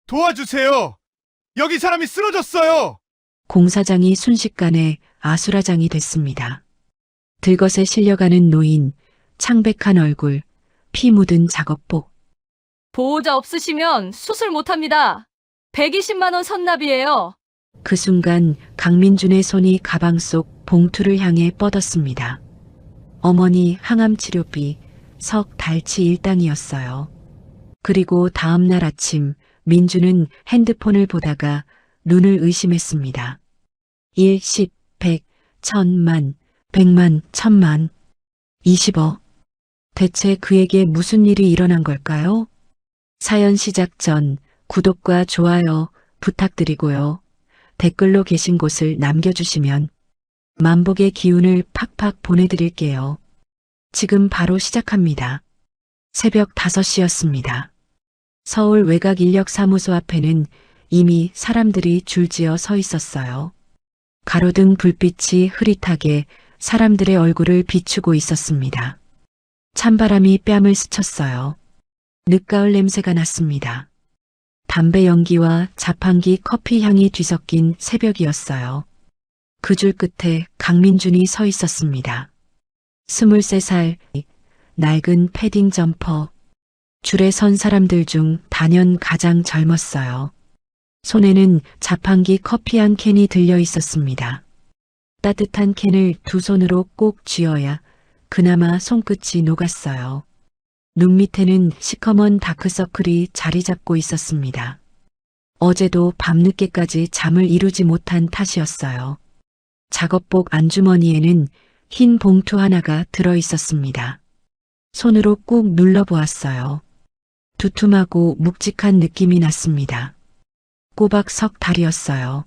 도와주세요. 여기 사람이 쓰러졌어요. 공사장이 순식간에 아수라장이 됐습니다. 들것에 실려가는 노인, 창백한 얼굴, 피 묻은 작업복. 보호자 없으시면 수술 못합니다. 120만 원 선납이에요. 그 순간 강민준의 손이 가방 속 봉투를 향해 뻗었습니다. 어머니 항암 치료비 석 달치 일당이었어요. 그리고 다음 날 아침 민준은 핸드폰을 보다가 눈을 의심했습니다. 1, 10, 100, 1000만, 100만, 1000만, 20억. 대체 그에게 무슨 일이 일어난 걸까요? 사연 시작 전 구독과 좋아요 부탁드리고요. 댓글로 계신 곳을 남겨주시면 만복의 기운을 팍팍 보내드릴게요. 지금 바로 시작합니다. 새벽 5시였습니다. 서울 외곽인력사무소 앞에는 이미 사람들이 줄지어 서 있었어요. 가로등 불빛이 흐릿하게 사람들의 얼굴을 비추고 있었습니다. 찬바람이 뺨을 스쳤어요. 늦가을 냄새가 났습니다. 담배 연기와 자판기 커피 향이 뒤섞인 새벽이었어요. 그 줄 끝에 강민준이 서 있었습니다. 23살, 낡은 패딩 점퍼. 줄에 선 사람들 중 단연 가장 젊었어요. 손에는 자판기 커피 한 캔이 들려 있었습니다. 따뜻한 캔을 두 손으로 꼭 쥐어야 그나마 손끝이 녹았어요. 눈 밑에는 시커먼 다크서클이 자리 잡고 있었습니다. 어제도 밤늦게까지 잠을 이루지 못한 탓이었어요. 작업복 안주머니에는 흰 봉투 하나가 들어 있었습니다. 손으로 꾹 눌러보았어요. 두툼하고 묵직한 느낌이 났습니다. 꼬박 석 달이었어요.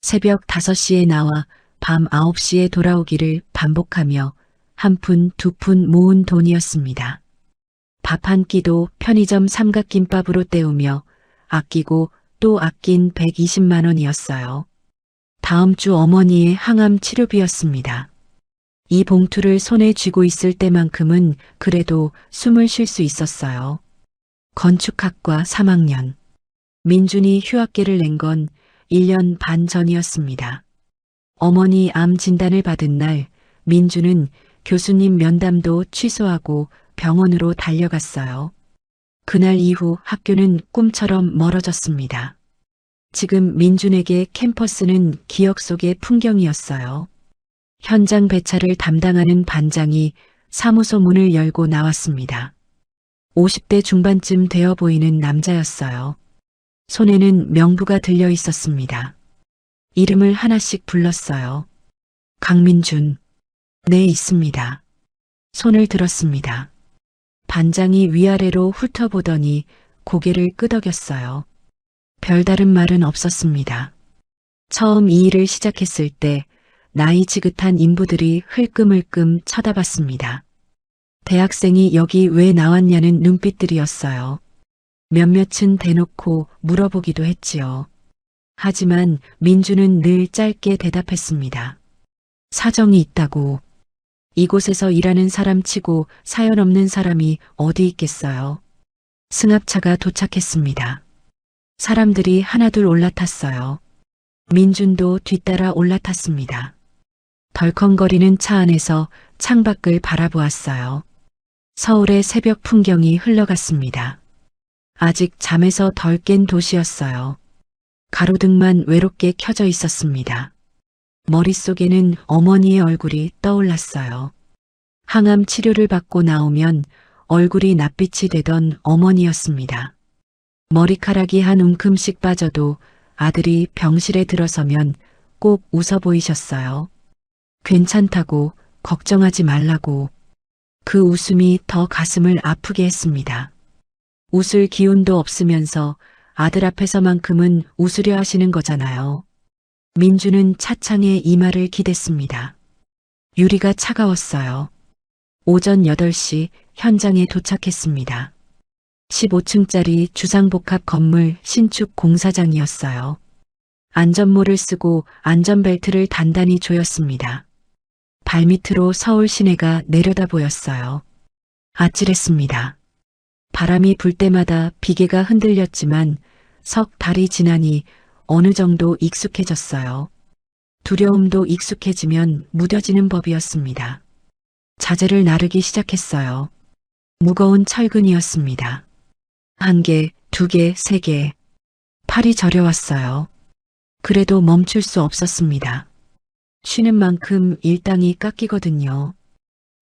새벽 5시에 나와 밤 9시에 돌아오기를 반복하며 한 푼, 두 푼 모은 돈이었습니다. 밥 한 끼도 편의점 삼각김밥으로 때우며 아끼고 또 아낀 120만 원이었어요. 다음 주 어머니의 항암 치료비였습니다. 이 봉투를 손에 쥐고 있을 때만큼은 그래도 숨을 쉴 수 있었어요. 건축학과 3학년. 민준이 휴학계를 낸 건 1년 반 전이었습니다. 어머니 암 진단을 받은 날 민준은 교수님 면담도 취소하고 병원으로 달려갔어요. 그날 이후 학교는 꿈처럼 멀어졌습니다. 지금 민준에게 캠퍼스는 기억 속의 풍경이었어요. 현장 배차를 담당하는 반장이 사무소 문을 열고 나왔습니다. 50대 중반쯤 되어 보이는 남자였어요. 손에는 명부가 들려 있었습니다. 이름을 하나씩 불렀어요. 강민준. 네, 있습니다. 손을 들었습니다. 반장이 위아래로 훑어보더니 고개를 끄덕였어요. 별다른 말은 없었습니다. 처음 이 일을 시작했을 때 나이 지긋한 인부들이 흘끔흘끔 쳐다봤습니다. 대학생이 여기 왜 나왔냐는 눈빛들이었어요. 몇몇은 대놓고 물어보기도 했지요. 하지만 민주는 늘 짧게 대답했습니다. 사정이 있다고. 이곳에서 일하는 사람 치고 사연 없는 사람이 어디 있겠어요. 승합차가 도착했습니다. 사람들이 하나둘 올라탔어요. 민준도 뒤따라 올라탔습니다. 덜컹거리는 차 안에서 창밖을 바라보았어요. 서울의 새벽 풍경이 흘러갔습니다. 아직 잠에서 덜 깬 도시였어요. 가로등만 외롭게 켜져 있었습니다. 머릿속에는 어머니의 얼굴이 떠올랐어요. 항암 치료를 받고 나오면 얼굴이 낯빛이 되던 어머니였습니다. 머리카락이 한 움큼씩 빠져도 아들이 병실에 들어서면 꼭 웃어 보이셨어요. 괜찮다고, 걱정하지 말라고. 그 웃음이 더 가슴을 아프게 했습니다. 웃을 기운도 없으면서 아들 앞에서만큼은 웃으려 하시는 거잖아요. 민주는 차창에 이마를 기댔습니다. 유리가 차가웠어요. 오전 8시 현장에 도착했습니다. 15층짜리 주상복합 건물 신축 공사장이었어요. 안전모를 쓰고 안전벨트를 단단히 조였습니다. 발밑으로 서울 시내가 내려다 보였어요. 아찔했습니다. 바람이 불 때마다 비계가 흔들렸지만 석 달이 지나니 어느 정도 익숙해졌어요. 두려움도 익숙해지면 무뎌지는 법이었습니다. 자재를 나르기 시작했어요. 무거운 철근이었습니다. 1개, 2개, 3개. 팔이 저려왔어요. 그래도 멈출 수 없었습니다. 쉬는 만큼 일당이 깎이거든요.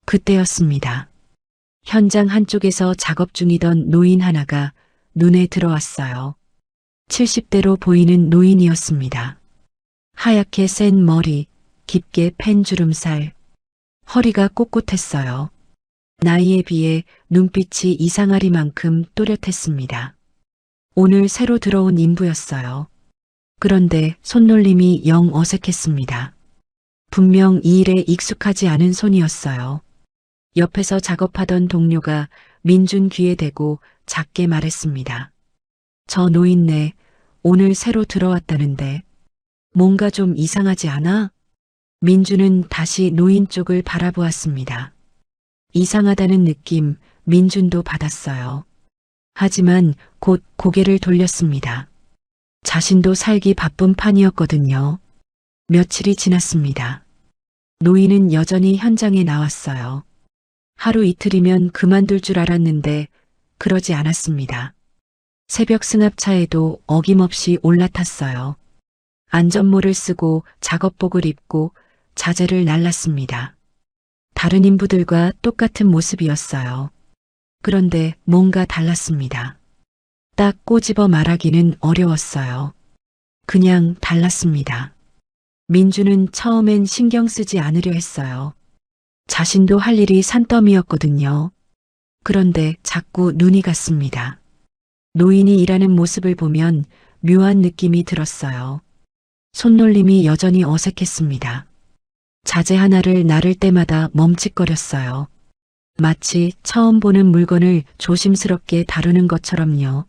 그때였습니다. 현장 한쪽에서 작업 중이던 노인 하나가 눈에 들어왔어요. 70대로 보이는 노인이었습니다. 하얗게 센 머리, 깊게 팬 주름살, 허리가 꼿꼿했어요. 나이에 비해 눈빛이 이상하리만큼 또렷했습니다. 오늘 새로 들어온 인부였어요. 그런데 손놀림이 영 어색했습니다. 분명 이 일에 익숙하지 않은 손이었어요. 옆에서 작업하던 동료가 민준 귀에 대고 작게 말했습니다. 저 노인네 오늘 새로 들어왔다는데 뭔가 좀 이상하지 않아? 민준은 다시 노인 쪽을 바라보았습니다. 이상하다는 느낌 민준도 받았어요. 하지만 곧 고개를 돌렸습니다. 자신도 살기 바쁜 판이었거든요. 며칠이 지났습니다. 노인은 여전히 현장에 나왔어요. 하루 이틀이면 그만둘 줄 알았는데 그러지 않았습니다. 새벽 승합차에도 어김없이 올라탔어요. 안전모를 쓰고 작업복을 입고 자재를 날랐습니다. 다른 인부들과 똑같은 모습이었어요. 그런데 뭔가 달랐습니다. 딱 꼬집어 말하기는 어려웠어요. 그냥 달랐습니다. 민주는 처음엔 신경 쓰지 않으려 했어요. 자신도 할 일이 산더미였거든요. 그런데 자꾸 눈이 갔습니다. 노인이 일하는 모습을 보면 묘한 느낌이 들었어요. 손놀림이 여전히 어색했습니다. 자재 하나를 나를 때마다 멈칫거렸어요. 마치 처음 보는 물건을 조심스럽게 다루는 것처럼요.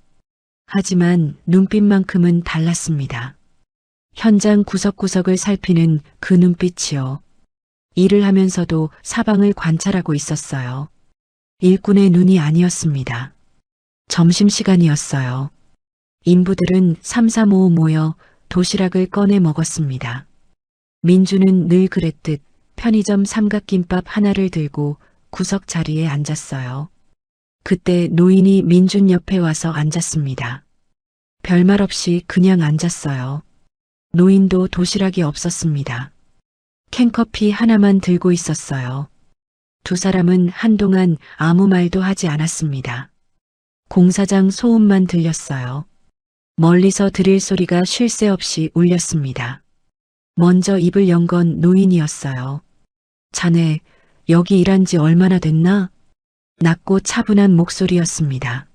하지만 눈빛만큼은 달랐습니다. 현장 구석구석을 살피는 그 눈빛이요. 일을 하면서도 사방을 관찰하고 있었어요. 일꾼의 눈이 아니었습니다. 점심시간이었어요. 인부들은 삼삼오오 모여 도시락을 꺼내 먹었습니다. 민주는 늘 그랬듯 편의점 삼각김밥 하나를 들고 구석 자리에 앉았어요. 그때 노인이 민준 옆에 와서 앉았습니다. 별말 없이 그냥 앉았어요. 노인도 도시락이 없었습니다. 캔커피 하나만 들고 있었어요. 두 사람은 한동안 아무 말도 하지 않았습니다. 공사장 소음만 들렸어요. 멀리서 드릴 소리가 쉴 새 없이 울렸습니다. 먼저 입을 연 건 노인이었어요. 자네, 여기 일한 지 얼마나 됐나? 낮고 차분한 목소리였습니다.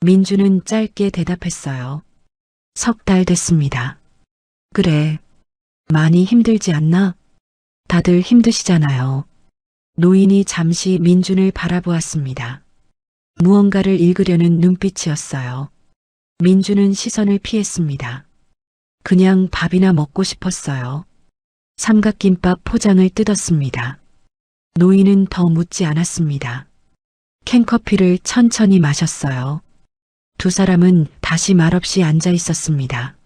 민주는 짧게 대답했어요. 3달 됐습니다. 그래, 많이 힘들지 않나? 다들 힘드시잖아요. 노인이 잠시 민준을 바라보았습니다. 무언가를 읽으려는 눈빛이었어요. 민준은 시선을 피했습니다. 그냥 밥이나 먹고 싶었어요. 삼각김밥 포장을 뜯었습니다. 노인은 더 묻지 않았습니다. 캔커피를 천천히 마셨어요. 두 사람은 다시 말없이 앉아 있었습니다.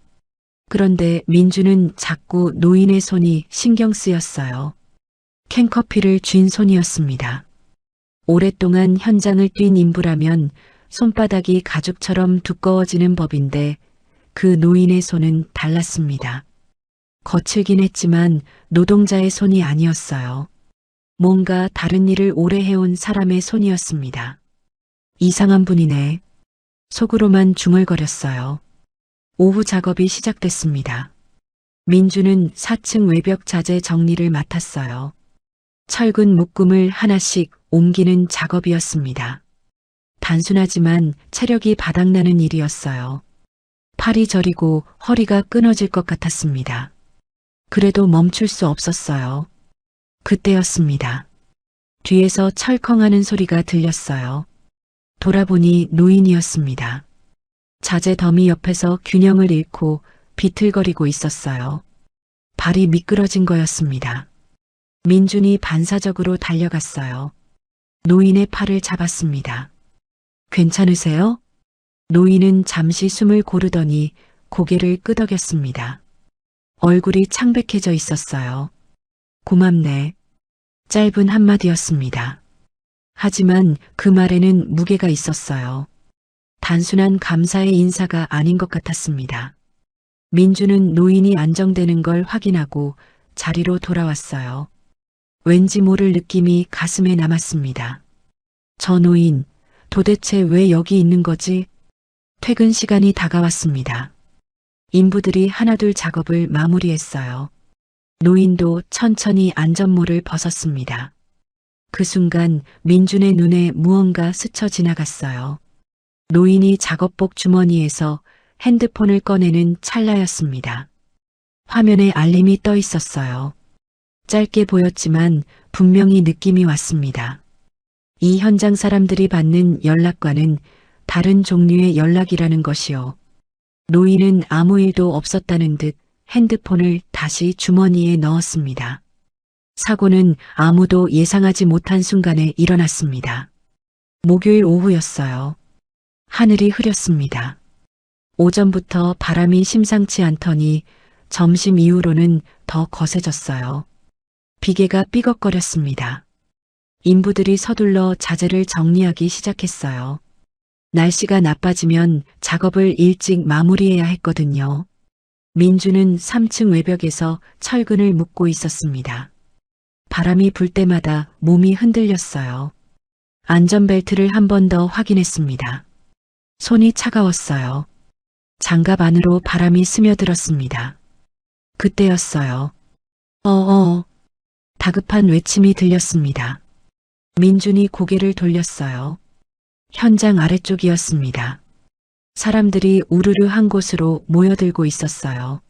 그런데 민주는 자꾸 노인의 손이 신경 쓰였어요. 캔커피를 쥔 손이었습니다. 오랫동안 현장을 뛴 인부라면 손바닥이 가죽처럼 두꺼워지는 법인데 그 노인의 손은 달랐습니다. 거칠긴 했지만 노동자의 손이 아니었어요. 뭔가 다른 일을 오래 해온 사람의 손이었습니다. 이상한 분이네. 속으로만 중얼거렸어요. 오후 작업이 시작됐습니다. 민주는 4층 외벽 자재 정리를 맡았어요. 철근 묶음을 하나씩 옮기는 작업이었습니다. 단순하지만 체력이 바닥나는 일이었어요. 팔이 저리고 허리가 끊어질 것 같았습니다. 그래도 멈출 수 없었어요. 그때였습니다. 뒤에서 철컹하는 소리가 들렸어요. 돌아보니 노인이었습니다. 자재 더미 옆에서 균형을 잃고 비틀거리고 있었어요. 발이 미끄러진 거였습니다. 민준이 반사적으로 달려갔어요. 노인의 팔을 잡았습니다. 괜찮으세요? 노인은 잠시 숨을 고르더니 고개를 끄덕였습니다. 얼굴이 창백해져 있었어요. 고맙네. 짧은 한마디였습니다. 하지만 그 말에는 무게가 있었어요. 단순한 감사의 인사가 아닌 것 같았습니다. 민주는 노인이 안정되는 걸 확인하고 자리로 돌아왔어요. 왠지 모를 느낌이 가슴에 남았습니다. 저 노인, 도대체 왜 여기 있는 거지? 퇴근 시간이 다가왔습니다. 인부들이 하나둘 작업을 마무리했어요. 노인도 천천히 안전모를 벗었습니다. 그 순간 민준의 눈에 무언가 스쳐 지나갔어요. 노인이 작업복 주머니에서 핸드폰을 꺼내는 찰나였습니다. 화면에 알림이 떠 있었어요. 짧게 보였지만 분명히 느낌이 왔습니다. 이 현장 사람들이 받는 연락과는 다른 종류의 연락이라는 것이요. 노인은 아무 일도 없었다는 듯 핸드폰을 다시 주머니에 넣었습니다. 사고는 아무도 예상하지 못한 순간에 일어났습니다. 목요일 오후였어요. 하늘이 흐렸습니다. 오전부터 바람이 심상치 않더니 점심 이후로는 더 거세졌어요. 비계가 삐걱거렸습니다. 인부들이 서둘러 자재를 정리하기 시작했어요. 날씨가 나빠지면 작업을 일찍 마무리해야 했거든요. 민주는 3층 외벽에서 철근을 묶고 있었습니다. 바람이 불 때마다 몸이 흔들렸어요. 안전벨트를 한 번 더 확인했습니다. 손이 차가웠어요. 장갑 안으로 바람이 스며들었습니다. 그때였어요. 다급한 외침이 들렸습니다. 민준이 고개를 돌렸어요. 현장 아래쪽이었습니다. 사람들이 우르르 한 곳으로 모여들고 있었어요.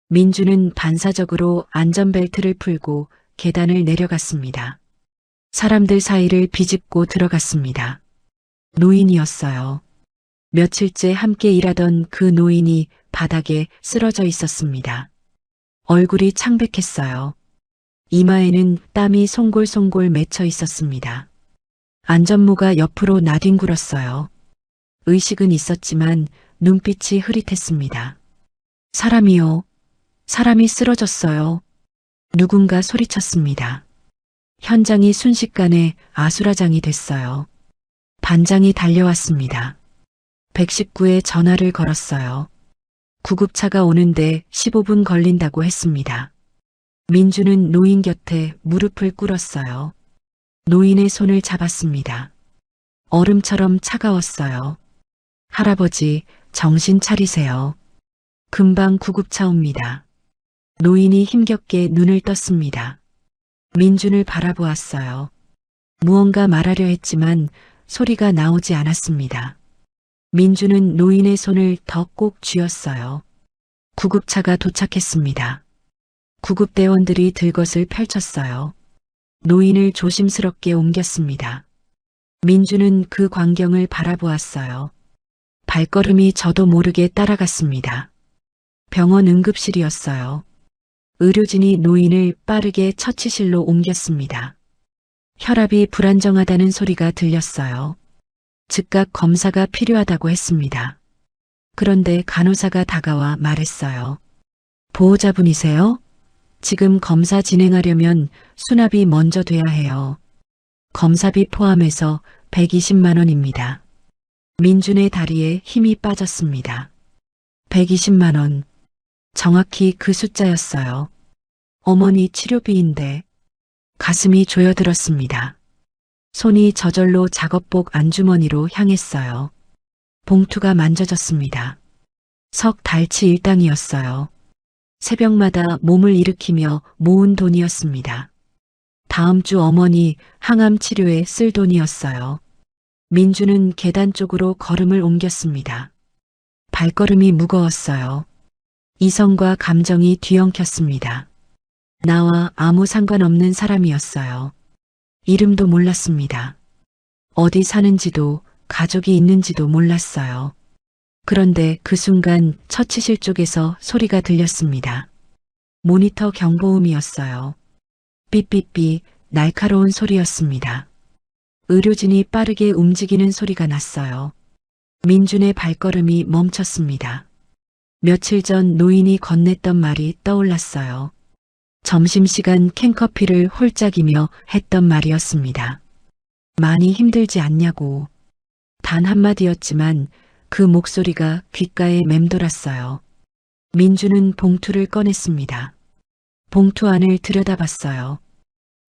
민준은 반사적으로 안전벨트를 풀고 계단을 내려갔습니다. 사람들 사이를 비집고 들어갔습니다. 노인이었어요. 며칠째 함께 일하던 그 노인이 바닥에 쓰러져 있었습니다. 얼굴이 창백했어요. 이마에는 땀이 송골송골 맺혀 있었습니다. 안전모가 옆으로 나뒹굴었어요. 의식은 있었지만 눈빛이 흐릿했습니다. 사람이요. 사람이 쓰러졌어요. 누군가 소리쳤습니다. 현장이 순식간에 아수라장이 됐어요. 반장이 달려왔습니다. 119에 전화를 걸었어요. 구급차가 오는데 15분 걸린다고 했습니다. 민주는 노인 곁에 무릎을 꿇었어요. 노인의 손을 잡았습니다. 얼음처럼 차가웠어요. 할아버지, 정신 차리세요. 금방 구급차 옵니다. 노인이 힘겹게 눈을 떴습니다. 민준을 바라보았어요. 무언가 말하려 했지만 소리가 나오지 않았습니다. 민준은 노인의 손을 더 꼭 쥐었어요. 구급차가 도착했습니다. 구급대원들이 들것을 펼쳤어요. 노인을 조심스럽게 옮겼습니다. 민준은 그 광경을 바라보았어요. 발걸음이 저도 모르게 따라갔습니다. 병원 응급실이었어요. 의료진이 노인을 빠르게 처치실로 옮겼습니다. 혈압이 불안정하다는 소리가 들렸어요. 즉각 검사가 필요하다고 했습니다. 그런데 간호사가 다가와 말했어요. 보호자분이세요? 지금 검사 진행하려면 수납이 먼저 돼야 해요. 검사비 포함해서 120만 원입니다. 민준의 다리에 힘이 빠졌습니다. 120만 원. 정확히 그 숫자였어요. 어머니 치료비인데. 가슴이 조여들었습니다. 손이 저절로 작업복 안주머니로 향했어요. 봉투가 만져졌습니다. 석 달치 일당이었어요. 새벽마다 몸을 일으키며 모은 돈이었습니다. 다음 주 어머니 항암 치료에 쓸 돈이었어요. 민주는 계단 쪽으로 걸음을 옮겼습니다. 발걸음이 무거웠어요. 이성과 감정이 뒤엉켰습니다. 나와 아무 상관없는 사람이었어요. 이름도 몰랐습니다. 어디 사는지도 가족이 있는지도 몰랐어요. 그런데 그 순간 처치실 쪽에서 소리가 들렸습니다. 모니터 경보음이었어요. 삐삐삐 날카로운 소리였습니다. 의료진이 빠르게 움직이는 소리가 났어요. 민준의 발걸음이 멈췄습니다. 며칠 전 노인이 건넸던 말이 떠올랐어요. 점심시간 캔커피를 홀짝이며 했던 말이었습니다. 많이 힘들지 않냐고. 단 한마디였지만 그 목소리가 귓가에 맴돌았어요. 민주는 봉투를 꺼냈습니다. 봉투 안을 들여다봤어요.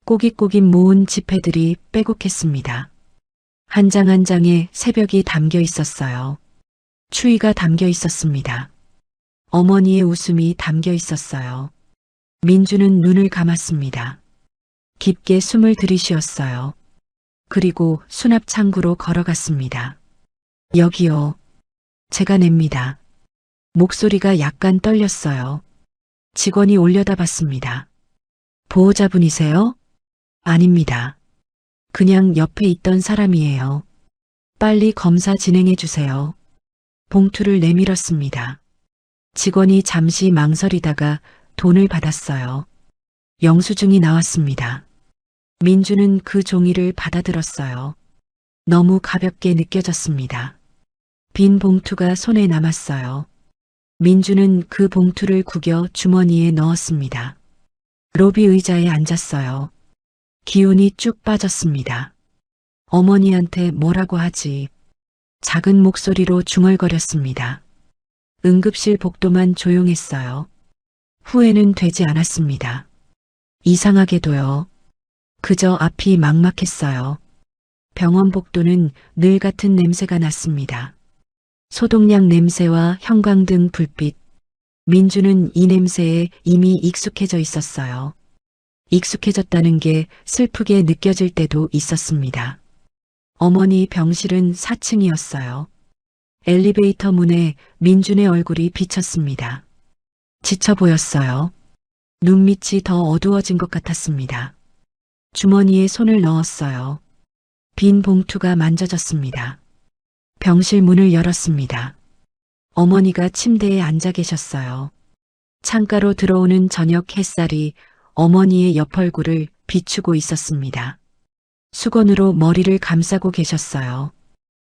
꼬깃꼬깃 모은 지폐들이 빼곡했습니다. 한 장 한 장에 새벽이 담겨 있었어요. 추위가 담겨 있었습니다. 어머니의 웃음이 담겨 있었어요. 민주는 눈을 감았습니다. 깊게 숨을 들이쉬었어요. 그리고 수납 창구로 걸어갔습니다. 여기요. 제가 냅니다. 목소리가 약간 떨렸어요. 직원이 올려다봤습니다. 보호자분이세요? 아닙니다. 그냥 옆에 있던 사람이에요. 빨리 검사 진행해 주세요. 봉투를 내밀었습니다. 직원이 잠시 망설이다가 돈을 받았어요. 영수증이 나왔습니다. 민주는 그 종이를 받아들었어요. 너무 가볍게 느껴졌습니다. 빈 봉투가 손에 남았어요. 민주는 그 봉투를 구겨 주머니에 넣었습니다. 로비 의자에 앉았어요. 기운이 쭉 빠졌습니다. 어머니한테 뭐라고 하지? 작은 목소리로 중얼거렸습니다. 응급실 복도만 조용했어요. 후회는 되지 않았습니다. 이상하게도요. 그저 앞이 막막했어요. 병원 복도는 늘 같은 냄새가 났습니다. 소독약 냄새와 형광등 불빛. 민주는 이 냄새에 이미 익숙해져 있었어요. 익숙해졌다는 게 슬프게 느껴질 때도 있었습니다. 어머니 병실은 4층이었어요. 엘리베이터 문에 민준의 얼굴이 비쳤습니다. 지쳐 보였어요. 눈밑이 더 어두워진 것 같았습니다. 주머니에 손을 넣었어요. 빈 봉투가 만져졌습니다. 병실 문을 열었습니다. 어머니가 침대에 앉아 계셨어요. 창가로 들어오는 저녁 햇살이 어머니의 옆 얼굴을 비추고 있었습니다. 수건으로 머리를 감싸고 계셨어요.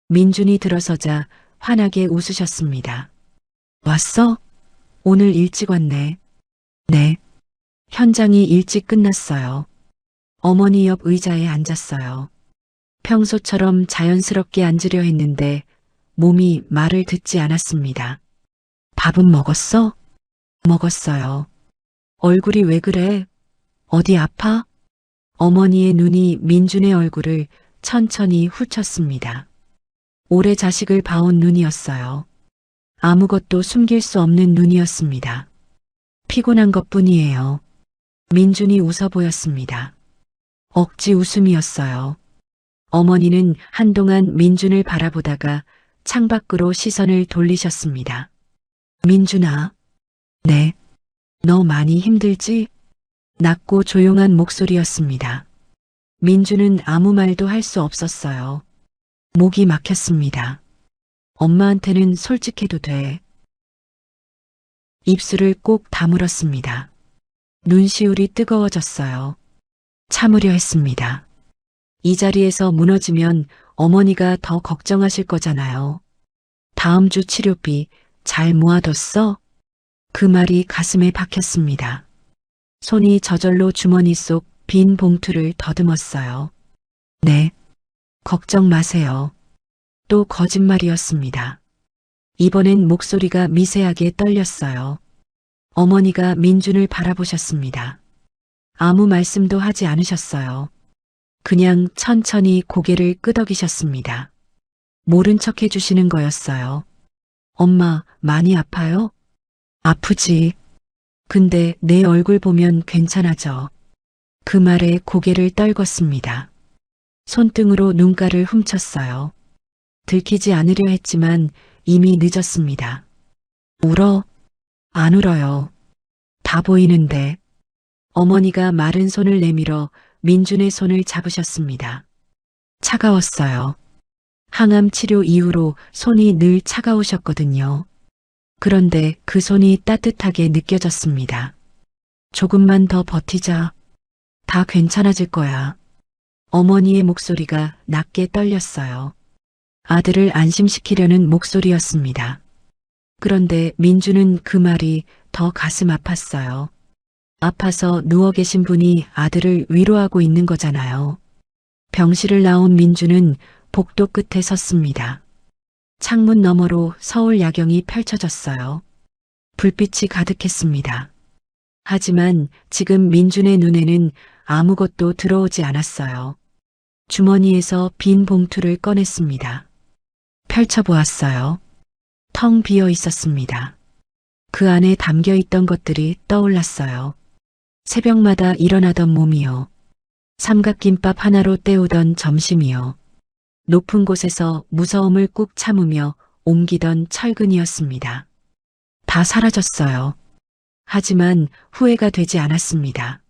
민준이 들어서자 환하게 웃으셨습니다. 왔어? 오늘 일찍 왔네. 네. 현장이 일찍 끝났어요. 어머니 옆 의자에 앉았어요. 평소처럼 자연스럽게 앉으려 했는데 몸이 말을 듣지 않았습니다. 밥은 먹었어? 먹었어요. 얼굴이 왜 그래? 어디 아파? 어머니의 눈이 민준의 얼굴을 천천히 훑었습니다. 오래 자식을 봐온 눈이었어요. 아무것도 숨길 수 없는 눈이었습니다. 피곤한 것뿐이에요. 민준이 웃어 보였습니다. 억지 웃음이었어요. 어머니는 한동안 민준을 바라보다가 창밖으로 시선을 돌리셨습니다. 민준아. 네. 너 많이 힘들지? 낮고 조용한 목소리였습니다. 민준은 아무 말도 할 수 없었어요. 목이 막혔습니다. 엄마한테는 솔직해도 돼. 입술을 꼭 다물었습니다. 눈시울이 뜨거워졌어요. 참으려 했습니다. 이 자리에서 무너지면 어머니가 더 걱정하실 거잖아요. 다음 주 치료비 잘 모아뒀어? 그 말이 가슴에 박혔습니다. 손이 저절로 주머니 속 빈 봉투를 더듬었어요. 네. 걱정 마세요. 또 거짓말이었습니다. 이번엔 목소리가 미세하게 떨렸어요. 어머니가 민준을 바라보셨습니다. 아무 말씀도 하지 않으셨어요. 그냥 천천히 고개를 끄덕이셨습니다. 모른 척 해주시는 거였어요. 엄마, 많이 아파요? 아프지. 근데 내 얼굴 보면 괜찮아져. 그 말에 고개를 떨궜습니다. 손등으로 눈가를 훔쳤어요. 들키지 않으려 했지만 이미 늦었습니다. 울어? 안 울어요. 다 보이는데. 어머니가 마른 손을 내밀어 민준의 손을 잡으셨습니다. 차가웠어요. 항암 치료 이후로 손이 늘 차가우셨거든요. 그런데 그 손이 따뜻하게 느껴졌습니다. 조금만 더 버티자. 다 괜찮아질 거야. 어머니의 목소리가 낮게 떨렸어요. 아들을 안심시키려는 목소리였습니다. 그런데 민주는 그 말이 더 가슴 아팠어요. 아파서 누워 계신 분이 아들을 위로하고 있는 거잖아요. 병실을 나온 민주는 복도 끝에 섰습니다. 창문 너머로 서울 야경이 펼쳐졌어요. 불빛이 가득했습니다. 하지만 지금 민준의 눈에는 아무것도 들어오지 않았어요. 주머니에서 빈 봉투를 꺼냈습니다. 펼쳐보았어요. 텅 비어 있었습니다. 그 안에 담겨 있던 것들이 떠올랐어요. 새벽마다 일어나던 몸이요. 삼각김밥 하나로 때우던 점심이요. 높은 곳에서 무서움을 꾹 참으며 옮기던 철근이었습니다. 다 사라졌어요. 하지만 후회가 되지 않았습니다.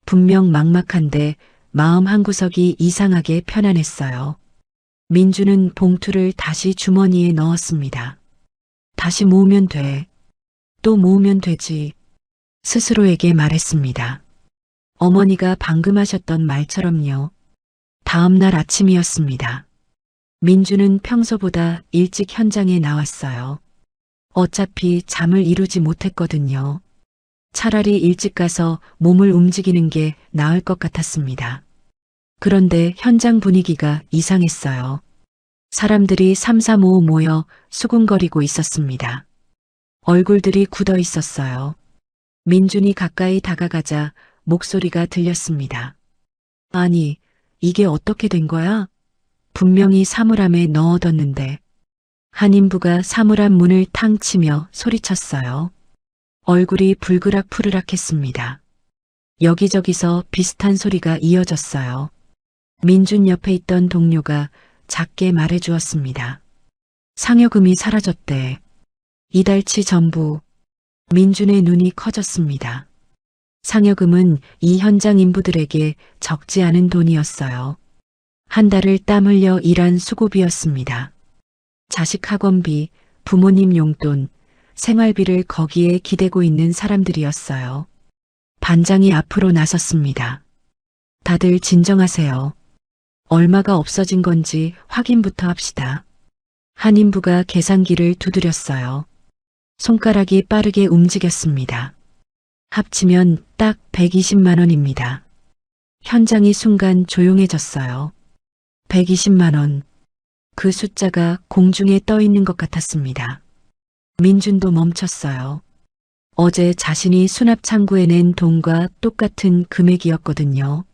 분명 막막한데 마음 한구석이 이상하게 편안했어요. 민주는 봉투를 다시 주머니에 넣었습니다. 다시 모으면 돼. 또 모으면 되지. 스스로에게 말했습니다. 어머니가 방금 하셨던 말처럼요. 다음 날 아침이었습니다. 민주는 평소보다 일찍 현장에 나왔어요. 어차피 잠을 이루지 못했거든요. 차라리 일찍 가서 몸을 움직이는 게 나을 것 같았습니다. 그런데 현장 분위기가 이상했어요. 사람들이 삼삼오오 모여 수군거리고 있었습니다. 얼굴들이 굳어 있었어요. 민준이 가까이 다가가자 목소리가 들렸습니다. 아니, 이게 어떻게 된 거야? 분명히 사물함에 넣어뒀는데. 한 인부가 사물함 문을 탕 치며 소리쳤어요. 얼굴이 불그락푸르락 했습니다. 여기저기서 비슷한 소리가 이어졌어요. 민준 옆에 있던 동료가 작게 말해주었습니다. 상여금이 사라졌대. 이달치 전부. 민준의 눈이 커졌습니다. 상여금은 이 현장 인부들에게 적지 않은 돈이었어요. 한 달을 땀 흘려 일한 수고비였습니다. 자식 학원비, 부모님 용돈, 생활비를 거기에 기대고 있는 사람들이었어요. 반장이 앞으로 나섰습니다. 다들 진정하세요. 얼마가 없어진 건지 확인부터 합시다. 한 인부가 계산기를 두드렸어요. 손가락이 빠르게 움직였습니다. 합치면 딱 120만 원입니다. 현장이 순간 조용해졌어요. 120만 원. 그 숫자가 공중에 떠 있는 것 같았습니다. 민준도 멈췄어요. 어제 자신이 수납 창구에 낸 돈과 똑같은 금액이었거든요.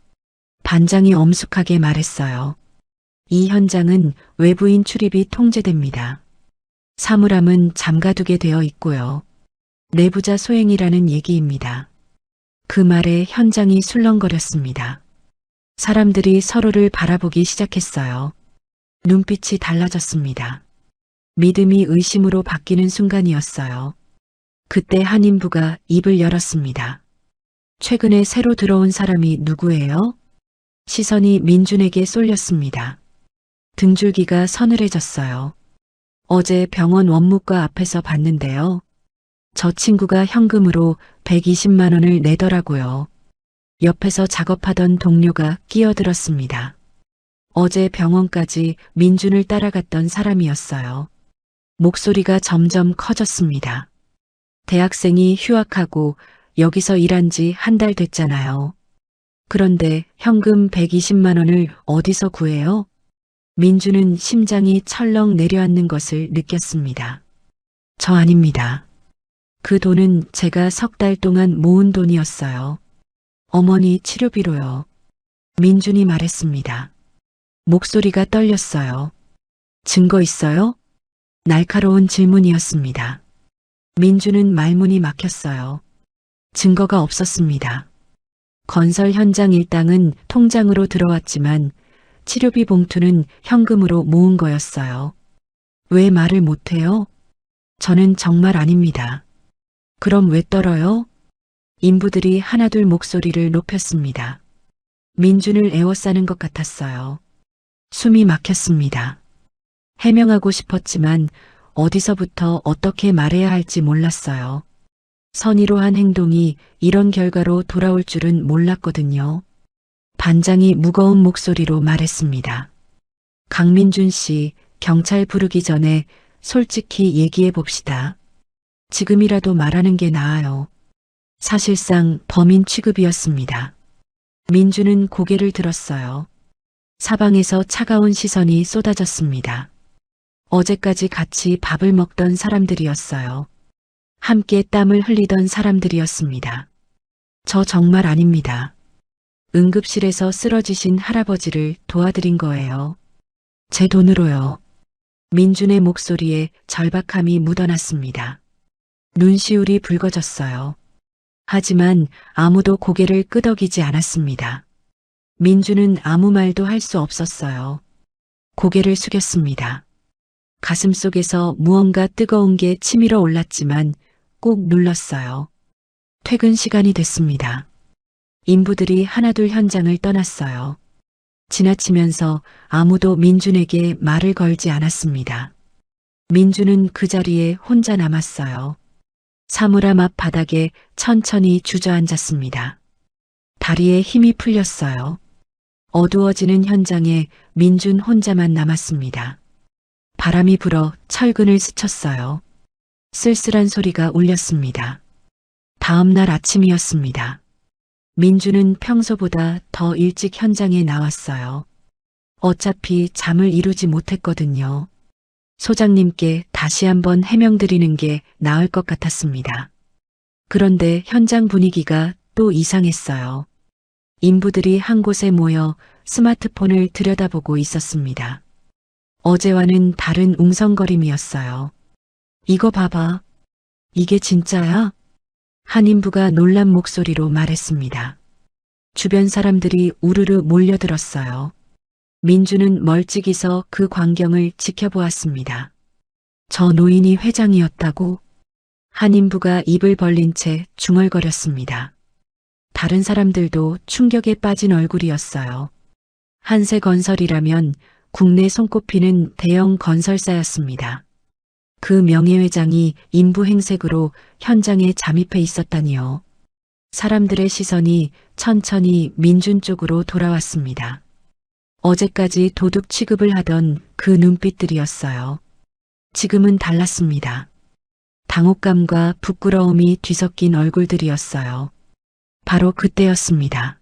반장이 엄숙하게 말했어요. 이 현장은 외부인 출입이 통제됩니다. 사물함은 잠가두게 되어 있고요. 내부자 소행이라는 얘기입니다. 그 말에 현장이 술렁거렸습니다. 사람들이 서로를 바라보기 시작했어요. 눈빛이 달라졌습니다. 믿음이 의심으로 바뀌는 순간이었어요. 그때 한 인부가 입을 열었습니다. 최근에 새로 들어온 사람이 누구예요? 시선이 민준에게 쏠렸습니다. 등줄기가 서늘해졌어요. 어제 병원 원무과 앞에서 봤는데요. 저 친구가 현금으로 120만 원을 내더라고요. 옆에서 작업하던 동료가 끼어들었습니다. 어제 병원까지 민준을 따라갔던 사람이었어요. 목소리가 점점 커졌습니다. 대학생이 휴학하고 여기서 일한 지 한 달 됐잖아요. 그런데 현금 120만 원을 어디서 구해요? 민준은 심장이 철렁 내려앉는 것을 느꼈습니다. 저 아닙니다. 그 돈은 제가 석 달 동안 모은 돈이었어요. 어머니 치료비로요. 민준이 말했습니다. 목소리가 떨렸어요. 증거 있어요? 날카로운 질문이었습니다. 민준은 말문이 막혔어요. 증거가 없었습니다. 건설 현장 일당은 통장으로 들어왔지만 치료비 봉투는 현금으로 모은 거였어요. 왜 말을 못해요? 저는 정말 아닙니다. 그럼 왜 떨어요? 인부들이 하나둘 목소리를 높였습니다. 민준을 에워싸는 것 같았어요. 숨이 막혔습니다. 해명하고 싶었지만 어디서부터 어떻게 말해야 할지 몰랐어요. 선의로 한 행동이 이런 결과로 돌아올 줄은 몰랐거든요. 반장이 무거운 목소리로 말했습니다. 강민준 씨, 경찰 부르기 전에 솔직히 얘기해 봅시다. 지금이라도 말하는 게 나아요. 사실상 범인 취급이었습니다. 민주는 고개를 들었어요. 사방에서 차가운 시선이 쏟아졌습니다. 어제까지 같이 밥을 먹던 사람들이었어요. 함께 땀을 흘리던 사람들이었습니다. 저 정말 아닙니다. 응급실에서 쓰러지신 할아버지를 도와드린 거예요. 제 돈으로요. 민준의 목소리에 절박함이 묻어났습니다. 눈시울이 붉어졌어요. 하지만 아무도 고개를 끄덕이지 않았습니다. 민주는 아무 말도 할 수 없었어요. 고개를 숙였습니다. 가슴속에서 무언가 뜨거운 게 치밀어 올랐지만 꾹 눌렀어요. 퇴근 시간이 됐습니다. 인부들이 하나둘 현장을 떠났어요. 지나치면서 아무도 민준에게 말을 걸지 않았습니다. 민준은 그 자리에 혼자 남았어요. 사물함 앞 바닥에 천천히 주저앉았습니다. 다리에 힘이 풀렸어요. 어두워지는 현장에 민준 혼자만 남았습니다. 바람이 불어 철근을 스쳤어요. 쓸쓸한 소리가 울렸습니다. 다음 날 아침이었습니다. 민준은 평소보다 더 일찍 현장에 나왔어요. 어차피 잠을 이루지 못했거든요. 소장님께 다시 한번 해명드리는 게 나을 것 같았습니다. 그런데 현장 분위기가 또 이상했어요. 인부들이 한 곳에 모여 스마트폰을 들여다보고 있었습니다. 어제와는 다른 웅성거림이었어요. 이거 봐봐. 이게 진짜야? 한 인부가 놀란 목소리로 말했습니다. 주변 사람들이 우르르 몰려들었어요. 민주는 멀찍이 서 그 광경을 지켜보았습니다. 저 노인이 회장이었다고? 한 인부가 입을 벌린 채 중얼거렸습니다. 다른 사람들도 충격에 빠진 얼굴이었어요. 한세건설이라면 국내 손꼽히는 대형 건설사였습니다. 그 명예회장이 인부 행색으로 현장에 잠입해 있었다니요. 사람들의 시선이 천천히 민준 쪽으로 돌아왔습니다. 어제까지 도둑 취급을 하던 그 눈빛들이었어요. 지금은 달랐습니다. 당혹감과 부끄러움이 뒤섞인 얼굴들이었어요. 바로 그때였습니다.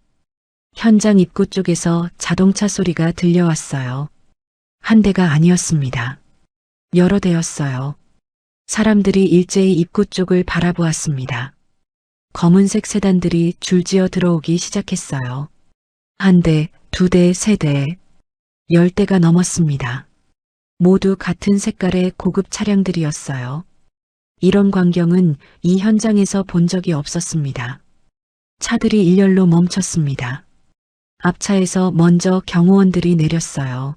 현장 입구 쪽에서 자동차 소리가 들려왔어요. 한 대가 아니었습니다. 여러 대였어요. 사람들이 일제히 입구 쪽을 바라보았습니다. 검은색 세단들이 줄지어 들어오기 시작했어요. 한 대, 두 대, 세 대, 10대가 넘었습니다. 모두 같은 색깔의 고급 차량들이었어요. 이런 광경은 이 현장에서 본 적이 없었습니다. 차들이 일렬로 멈췄습니다. 앞차에서 먼저 경호원들이 내렸어요.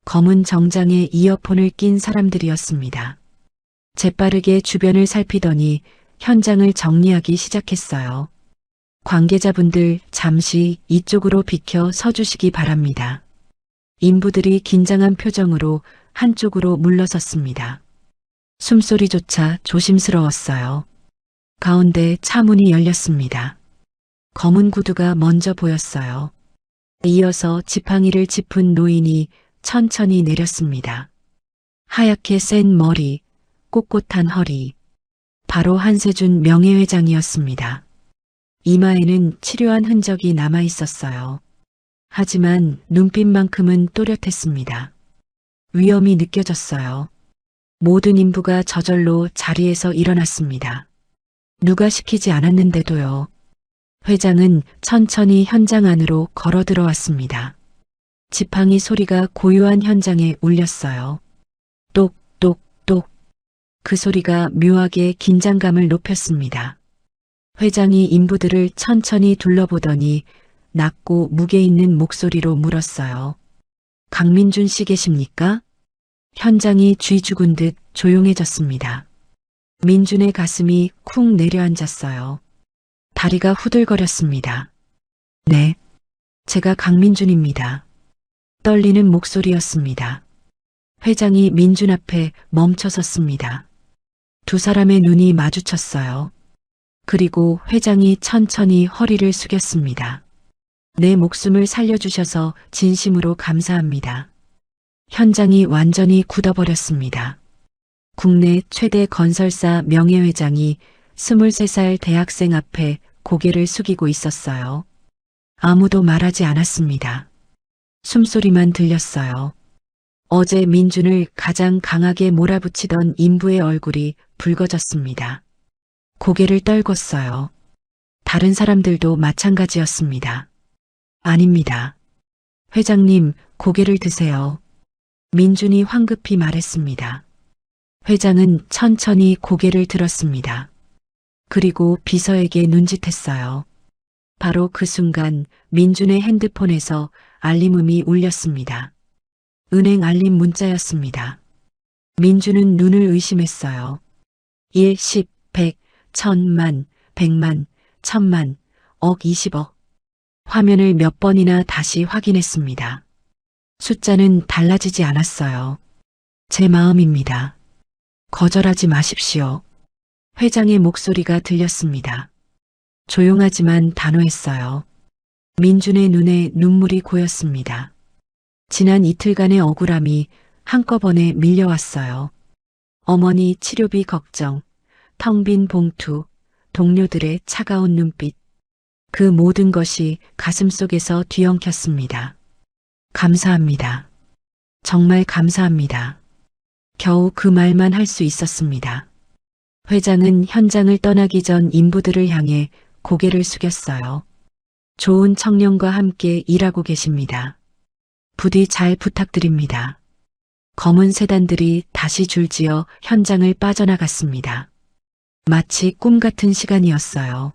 검은 정장에 이어폰을 낀 사람들이었습니다. 재빠르게 주변을 살피더니 현장을 정리하기 시작했어요. 관계자분들 잠시 이쪽으로 비켜 서주시기 바랍니다. 인부들이 긴장한 표정으로 한쪽으로 물러섰습니다. 숨소리조차 조심스러웠어요. 가운데 차 문이 열렸습니다. 검은 구두가 먼저 보였어요. 이어서 지팡이를 짚은 노인이 천천히 내렸습니다. 하얗게 센 머리, 꼿꼿한 허리. 바로 한세준 명예회장이었습니다. 이마에는 치료한 흔적이 남아 있었어요. 하지만 눈빛만큼은 또렷했습니다. 위험이 느껴졌어요. 모든 인부가 저절로 자리에서 일어났습니다. 누가 시키지 않았는데도요. 회장은 천천히 현장 안으로 걸어 들어왔습니다. 지팡이 소리가 고요한 현장에 울렸어요. 똑똑똑. 그 소리가 묘하게 긴장감을 높였습니다. 회장이 인부들을 천천히 둘러보더니 낮고 무게 있는 목소리로 물었어요. 강민준 씨 계십니까? 현장이 쥐 죽은 듯 조용해졌습니다. 민준의 가슴이 쿵 내려앉았어요. 다리가 후들거렸습니다. 네, 제가 강민준입니다. 떨리는 목소리였습니다. 회장이 민준 앞에 멈춰 섰습니다. 두 사람의 눈이 마주쳤어요. 그리고 회장이 천천히 허리를 숙였습니다. 내 목숨을 살려주셔서 진심으로 감사합니다. 현장이 완전히 굳어버렸습니다. 국내 최대 건설사 명예회장이 23살 대학생 앞에 고개를 숙이고 있었어요. 아무도 말하지 않았습니다. 숨소리만 들렸어요. 어제 민준을 가장 강하게 몰아붙이던 인부의 얼굴이 붉어졌습니다. 고개를 떨궜어요. 다른 사람들도 마찬가지였습니다. 아닙니다. 회장님, 고개를 드세요. 민준이 황급히 말했습니다. 회장은 천천히 고개를 들었습니다. 그리고 비서에게 눈짓했어요. 바로 그 순간 민준의 핸드폰에서 알림음이 울렸습니다. 은행 알림 문자였습니다. 민준은 눈을 의심했어요. 1, 10, 100, 1000만, 100만, 1000만, 억, 20억. 화면을 몇 번이나 다시 확인했습니다. 숫자는 달라지지 않았어요. 제 마음입니다. 거절하지 마십시오. 회장의 목소리가 들렸습니다. 조용하지만 단호했어요. 민준의 눈에 눈물이 고였습니다. 지난 이틀간의 억울함이 한꺼번에 밀려왔어요. 어머니 치료비 걱정, 텅 빈 봉투, 동료들의 차가운 눈빛. 그 모든 것이 가슴속에서 뒤엉켰습니다. 감사합니다. 정말 감사합니다. 겨우 그 말만 할 수 있었습니다. 회장은 현장을 떠나기 전 인부들을 향해 고개를 숙였어요. 좋은 청년과 함께 일하고 계십니다. 부디 잘 부탁드립니다. 검은 세단들이 다시 줄지어 현장을 빠져나갔습니다. 마치 꿈 같은 시간이었어요.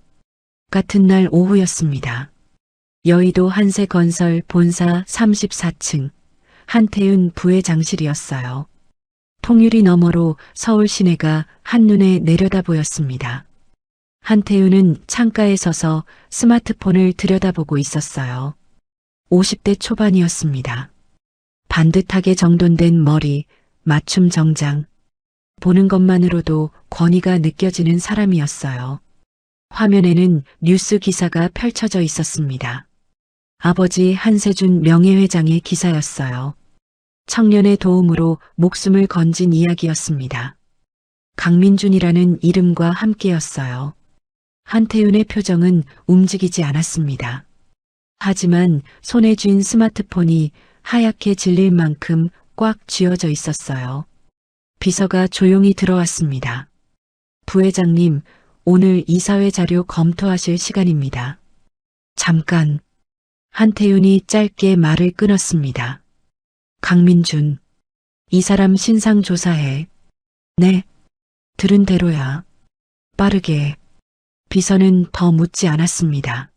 같은 날 오후였습니다. 여의도 한세건설 본사 34층 한태윤 부회장실이었어요. 통유리 너머로 서울 시내가 한눈에 내려다 보였습니다. 한태윤은 창가에 서서 스마트폰을 들여다보고 있었어요. 50대 초반이었습니다. 반듯하게 정돈된 머리, 맞춤 정장. 보는 것만으로도 권위가 느껴지는 사람이었어요. 화면에는 뉴스 기사가 펼쳐져 있었습니다. 아버지 한세준 명예회장의 기사였어요. 청년의 도움으로 목숨을 건진 이야기였습니다. 강민준이라는 이름과 함께였어요. 한태윤의 표정은 움직이지 않았습니다. 하지만 손에 쥔 스마트폰이 하얗게 질릴 만큼 꽉 쥐어져 있었어요. 비서가 조용히 들어왔습니다. 부회장님, 오늘 이사회 자료 검토하실 시간입니다. 잠깐. 한태윤이 짧게 말을 끊었습니다. 강민준, 이 사람 신상 조사해. 네. 들은 대로야. 빠르게. 비서는 더 묻지 않았습니다.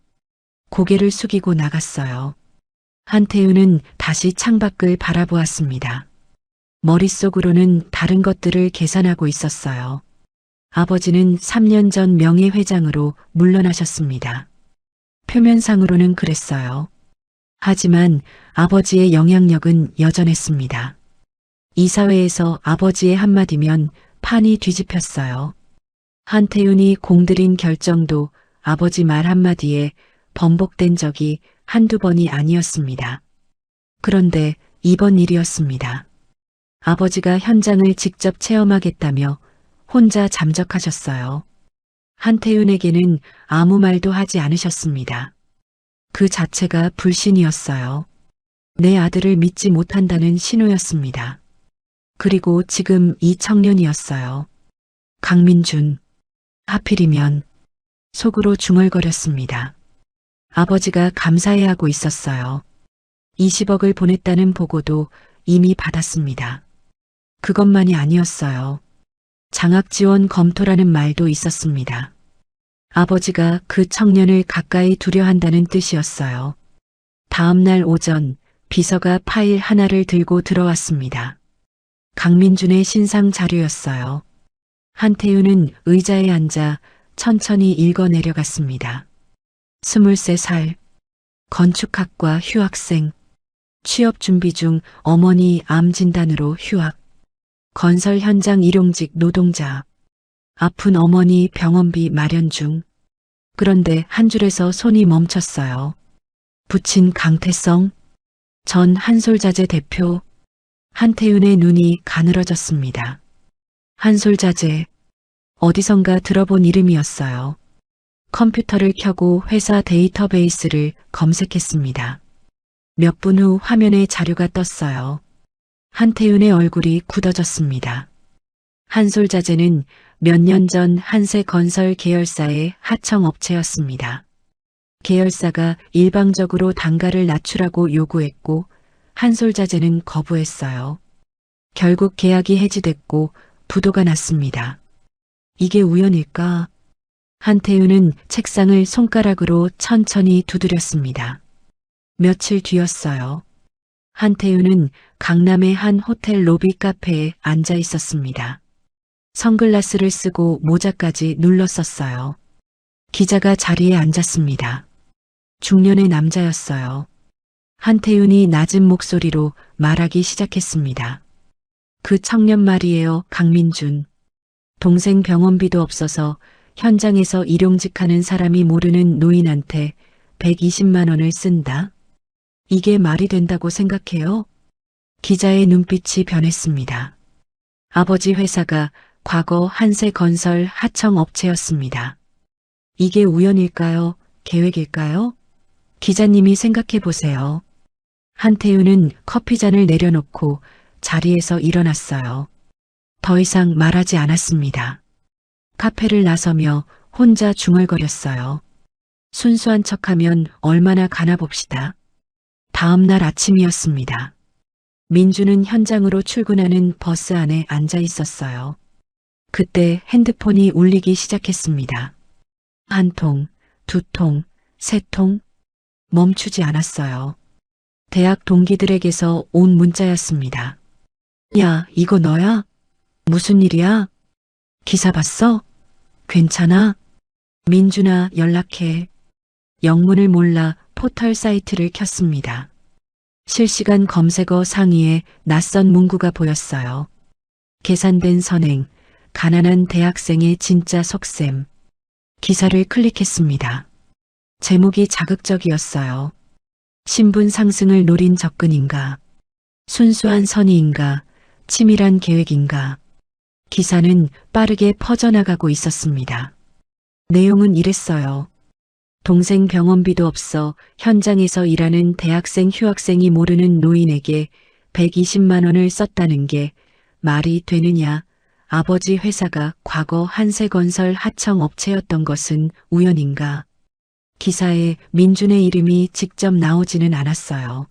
고개를 숙이고 나갔어요. 한태윤은 다시 창밖을 바라보았습니다. 머릿속으로는 다른 것들을 계산하고 있었어요. 아버지는 3년 전 명예회장으로 물러나셨습니다. 표면상으로는 그랬어요. 하지만 아버지의 영향력은 여전했습니다. 이사회에서 아버지의 한마디면 판이 뒤집혔어요. 한태윤이 공들인 결정도 아버지 말 한마디에 번복된 적이 한두 번이 아니었습니다. 그런데 이번 일이었습니다. 아버지가 현장을 직접 체험하겠다며 혼자 잠적하셨어요. 한태윤에게는 아무 말도 하지 않으셨습니다. 그 자체가 불신이었어요. 내 아들을 믿지 못한다는 신호였습니다. 그리고 지금 이 청년이었어요. 강민준. 하필이면 속으로 중얼거렸습니다. 아버지가 감사해하고 있었어요. 20억을 보냈다는 보고도 이미 받았습니다. 그것만이 아니었어요. 장학 지원 검토라는 말도 있었습니다. 아버지가 그 청년을 가까이 두려 한다는 뜻이었어요. 다음 날 오전 비서가 파일 하나를 들고 들어왔습니다. 강민준의 신상 자료였어요. 한태윤은 의자에 앉아 천천히 읽어 내려갔습니다. 23살, 건축학과 휴학생, 취업 준비 중 어머니 암 진단으로 휴학, 건설 현장 일용직 노동자, 아픈 어머니 병원비 마련 중. 그런데 한 줄에서 손이 멈췄어요. 부친 강태성, 전 한솔자재 대표. 한태윤의 눈이 가늘어졌습니다. 한솔자재. 어디선가 들어본 이름이었어요. 컴퓨터를 켜고 회사 데이터베이스를 검색했습니다. 몇 분 후 화면에 자료가 떴어요. 한태윤의 얼굴이 굳어졌습니다. 한솔자재는 몇 년 전 한세건설 계열사의 하청업체였습니다. 계열사가 일방적으로 단가를 낮추라고 요구했고 한솔자재는 거부했어요. 결국 계약이 해지됐고 부도가 났습니다. 이게 우연일까? 한태윤은 책상을 손가락으로 천천히 두드렸습니다. 며칠 뒤였어요. 한태윤은 강남의 한 호텔 로비 카페에 앉아 있었습니다. 선글라스를 쓰고 모자까지 눌렀었어요. 기자가 자리에 앉았습니다. 중년의 남자였어요. 한태윤이 낮은 목소리로 말하기 시작했습니다. 그 청년 말이에요, 강민준. 동생 병원비도 없어서 현장에서 일용직하는 사람이 모르는 노인한테 120만 원을 쓴다. 이게 말이 된다고 생각해요? 기자의 눈빛이 변했습니다. 아버지 회사가 과거 한세건설 하청업체였습니다. 이게 우연일까요? 계획일까요? 기자님이 생각해 보세요. 한태윤은 커피잔을 내려놓고 자리에서 일어났어요. 더 이상 말하지 않았습니다. 카페를 나서며 혼자 중얼거렸어요. 순수한 척하면 얼마나 가나 봅시다. 다음 날 아침이었습니다. 민주는 현장으로 출근하는 버스 안에 앉아 있었어요. 그때 핸드폰이 울리기 시작했습니다. 한 통, 두 통, 세 통, 멈추지 않았어요. 대학 동기들에게서 온 문자였습니다. 야, 이거 너야? 무슨 일이야? 기사 봤어? 괜찮아? 민준아, 연락해. 영문을 몰라 포털 사이트를 켰습니다. 실시간 검색어 상위에 낯선 문구가 보였어요. 계산된 선행, 가난한 대학생의 진짜 속셈. 기사를 클릭했습니다. 제목이 자극적이었어요. 신분 상승을 노린 접근인가? 순수한 선의인가? 치밀한 계획인가? 기사는 빠르게 퍼져나가고 있었습니다. 내용은 이랬어요. 동생 병원비도 없어 현장에서 일하는 대학생 휴학생이 모르는 노인에게 120만 원을 썼다는 게 말이 되느냐. 아버지 회사가 과거 한세건설 하청업체였던 것은 우연인가. 기사에 민준의 이름이 직접 나오지는 않았어요.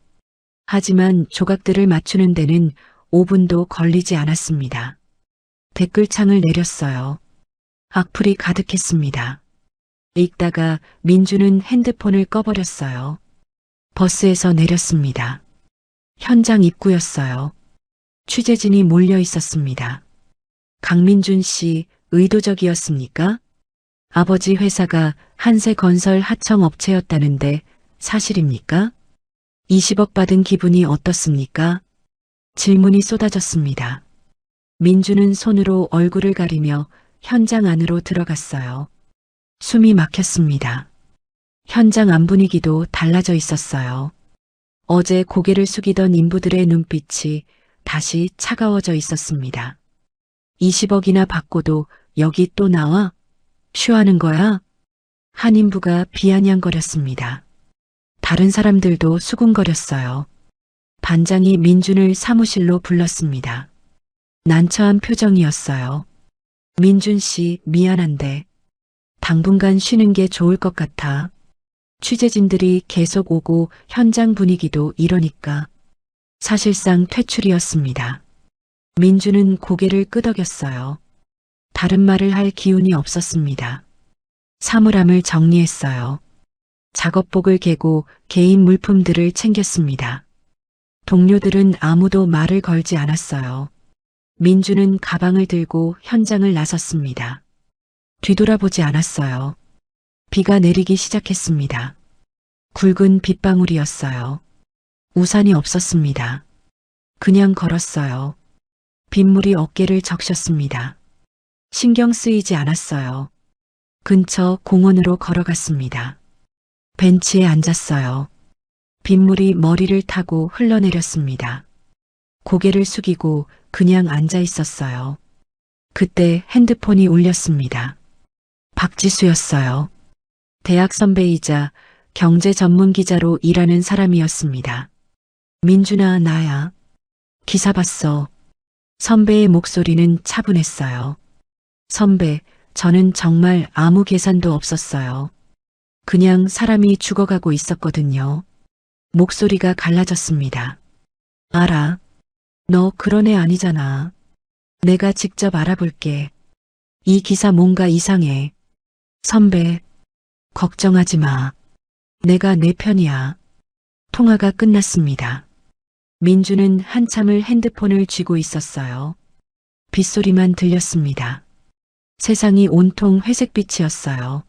하지만 조각들을 맞추는 데는 5분도 걸리지 않았습니다. 댓글창을 내렸어요. 악플이 가득했습니다. 읽다가 민주는 핸드폰을 꺼버렸어요. 버스에서 내렸습니다. 현장 입구였어요. 취재진이 몰려 있었습니다. 강민준 씨, 의도적이었습니까? 아버지 회사가 한세건설 하청업체였다는데 사실입니까? 20억 받은 기분이 어떻습니까? 질문이 쏟아졌습니다. 민주는 손으로 얼굴을 가리며 현장 안으로 들어갔어요. 숨이 막혔습니다. 현장 안 분위기도 달라져 있었어요. 어제 고개를 숙이던 인부들의 눈빛이 다시 차가워져 있었습니다. 20억이나 받고도 여기 또 나와? 쉬하는 거야? 한 인부가 비아냥거렸습니다. 다른 사람들도 수군거렸어요. 반장이 민준을 사무실로 불렀습니다. 난처한 표정이었어요. 민준 씨, 미안한데 당분간 쉬는 게 좋을 것 같아. 취재진들이 계속 오고 현장 분위기도 이러니까. 사실상 퇴출이었습니다. 민주는 고개를 끄덕였어요. 다른 말을 할 기운이 없었습니다. 사물함을 정리했어요. 작업복을 개고 개인 물품들을 챙겼습니다. 동료들은 아무도 말을 걸지 않았어요. 민주는 가방을 들고 현장을 나섰습니다. 뒤돌아보지 않았어요. 비가 내리기 시작했습니다. 굵은 빗방울이었어요. 우산이 없었습니다. 그냥 걸었어요. 빗물이 어깨를 적셨습니다. 신경 쓰이지 않았어요. 근처 공원으로 걸어갔습니다. 벤치에 앉았어요. 빗물이 머리를 타고 흘러내렸습니다. 고개를 숙이고 그냥 앉아 있었어요. 그때 핸드폰이 울렸습니다. 박지수였어요. 대학 선배이자 경제 전문 기자로 일하는 사람이었습니다. 민준아, 나야. 기사 봤어. 선배의 목소리는 차분했어요. 선배, 저는 정말 아무 계산도 없었어요. 그냥 사람이 죽어가고 있었거든요. 목소리가 갈라졌습니다. 알아. 너 그런 애 아니잖아. 내가 직접 알아볼게. 이 기사 뭔가 이상해. 선배, 걱정하지 마. 내가 내 편이야. 통화가 끝났습니다. 민주는 한참을 핸드폰을 쥐고 있었어요. 빗소리만 들렸습니다. 세상이 온통 회색빛이었어요.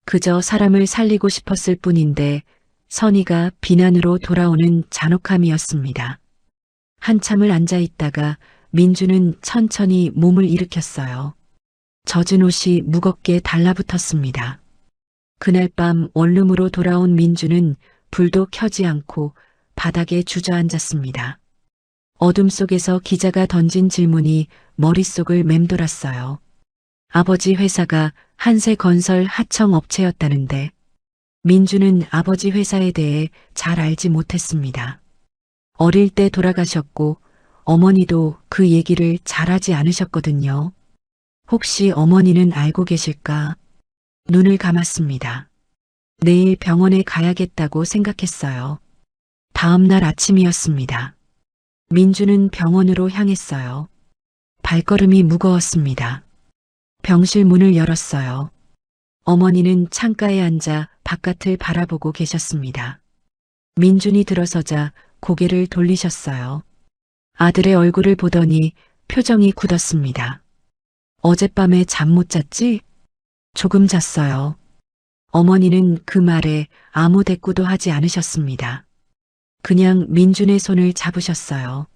그저 사람을 살리고 싶었을 뿐인데 선의가 비난으로 돌아오는 잔혹함이었습니다. 한참을 앉아 있다가 민주는 천천히 몸을 일으켰어요. 젖은 옷이 무겁게 달라붙었습니다. 그날 밤 원룸으로 돌아온 민주는 불도 켜지 않고 바닥에 주저앉았습니다. 어둠 속에서 기자가 던진 질문이 머릿속을 맴돌았어요. 아버지 회사가 한세건설 하청업체였다는데 민주는 아버지 회사에 대해 잘 알지 못했습니다. 어릴 때 돌아가셨고 어머니도 그 얘기를 잘하지 않으셨거든요. 혹시 어머니는 알고 계실까? 눈을 감았습니다. 내일 병원에 가야겠다고 생각했어요. 다음 날 아침이었습니다. 민주는 병원으로 향했어요. 발걸음이 무거웠습니다. 병실 문을 열었어요. 어머니는 창가에 앉아 바깥을 바라보고 계셨습니다. 민준이 들어서자 고개를 돌리셨어요. 아들의 얼굴을 보더니 표정이 굳었습니다. 어젯밤에 잠 못 잤지? 조금 잤어요. 어머니는 그 말에 아무 대꾸도 하지 않으셨습니다. 그냥 민준의 손을 잡으셨어요.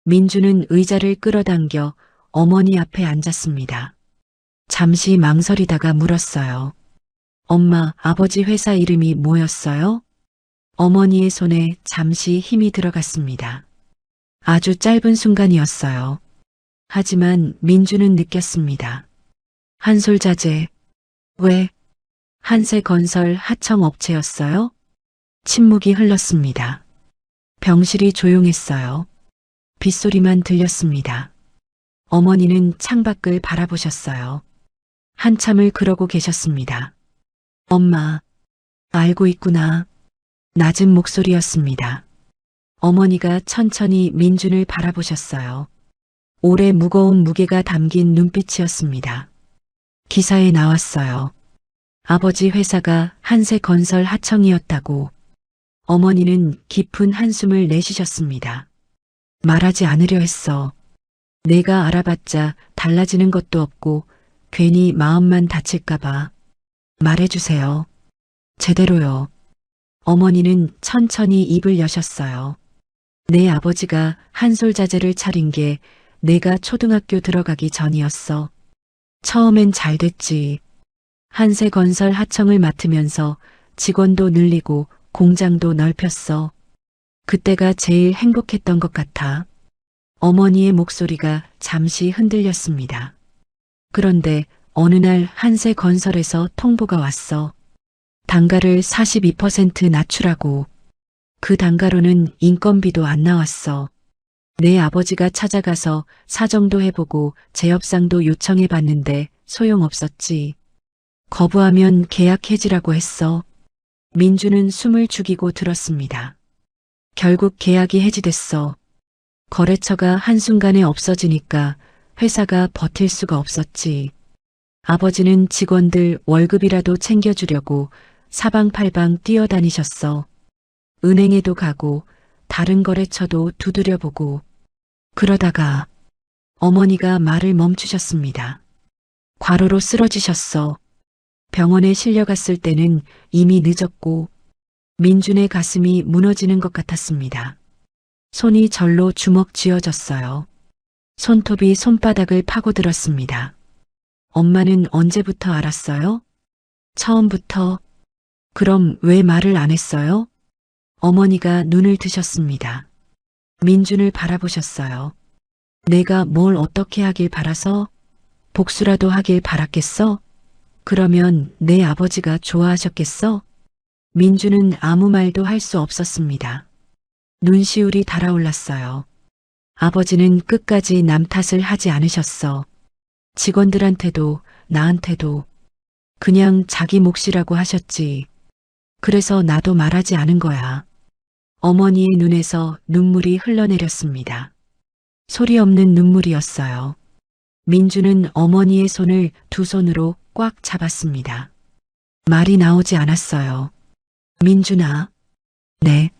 민준은 의자를 끌어당겨 어머니 앞에 앉았습니다. 잠시 망설이다가 물었어요. 엄마, 아버지 회사 이름이 뭐였어요? 어머니의 손에 잠시 힘이 들어갔습니다. 아주 짧은 순간이었어요. 하지만 민주는 느꼈습니다. 한솔자재. 왜? 한세건설 하청업체였어요? 침묵이 흘렀습니다. 병실이 조용했어요. 빗소리만 들렸습니다. 어머니는 창밖을 바라보셨어요. 한참을 그러고 계셨습니다. 엄마, 알고 있구나. 낮은 목소리였습니다. 어머니가 천천히 민준을 바라보셨어요. 오래 무거운 무게가 담긴 눈빛이었습니다. 기사에 나왔어요. 아버지 회사가 한세건설 하청이었다고. 어머니는 깊은 한숨을 내쉬셨습니다. 말하지 않으려 했어. 내가 알아봤자 달라지는 것도 없고 괜히 마음만 다칠까봐. 말해주세요. 제대로요. 어머니는 천천히 입을 여셨어요. 내 아버지가 한솔자재를 차린 게 내가 초등학교 들어가기 전이었어. 처음엔 잘 됐지. 한세건설 하청을 맡으면서 직원도 늘리고 공장도 넓혔어. 그때가 제일 행복했던 것 같아. 어머니의 목소리가 잠시 흔들렸습니다. 그런데 어느 날 한세건설에서 통보가 왔어. 단가를 42% 낮추라고. 그 단가로는 인건비도 안 나왔어. 내 아버지가 찾아가서 사정도 해보고 재협상도 요청해봤는데 소용없었지. 거부하면 계약 해지라고 했어. 민주는 숨을 죽이고 들었습니다. 결국 계약이 해지됐어. 거래처가 한순간에 없어지니까 회사가 버틸 수가 없었지. 아버지는 직원들 월급이라도 챙겨주려고 사방팔방 뛰어다니셨어. 은행에도 가고 다른 거래처도 두드려보고. 그러다가 어머니가 말을 멈추셨습니다. 과로로 쓰러지셨어. 병원에 실려갔을 때는 이미 늦었고 민준의 가슴이 무너지는 것 같았습니다. 손이 절로 주먹 쥐어졌어요. 손톱이 손바닥을 파고들었습니다. 엄마는 언제부터 알았어요? 처음부터. 그럼 왜 말을 안 했어요? 어머니가 눈을 드셨습니다. 민준을 바라보셨어요. 내가 뭘 어떻게 하길 바라서? 복수라도 하길 바랐겠어? 그러면 내 아버지가 좋아하셨겠어? 민준은 아무 말도 할 수 없었습니다. 눈시울이 달아올랐어요. 아버지는 끝까지 남 탓을 하지 않으셨어. 직원들한테도 나한테도 그냥 자기 몫이라고 하셨지. 그래서 나도 말하지 않은 거야. 어머니의 눈에서 눈물이 흘러내렸습니다. 소리 없는 눈물이었어요. 민주는 어머니의 손을 두 손으로 꽉 잡았습니다. 말이 나오지 않았어요. 민준아. 네.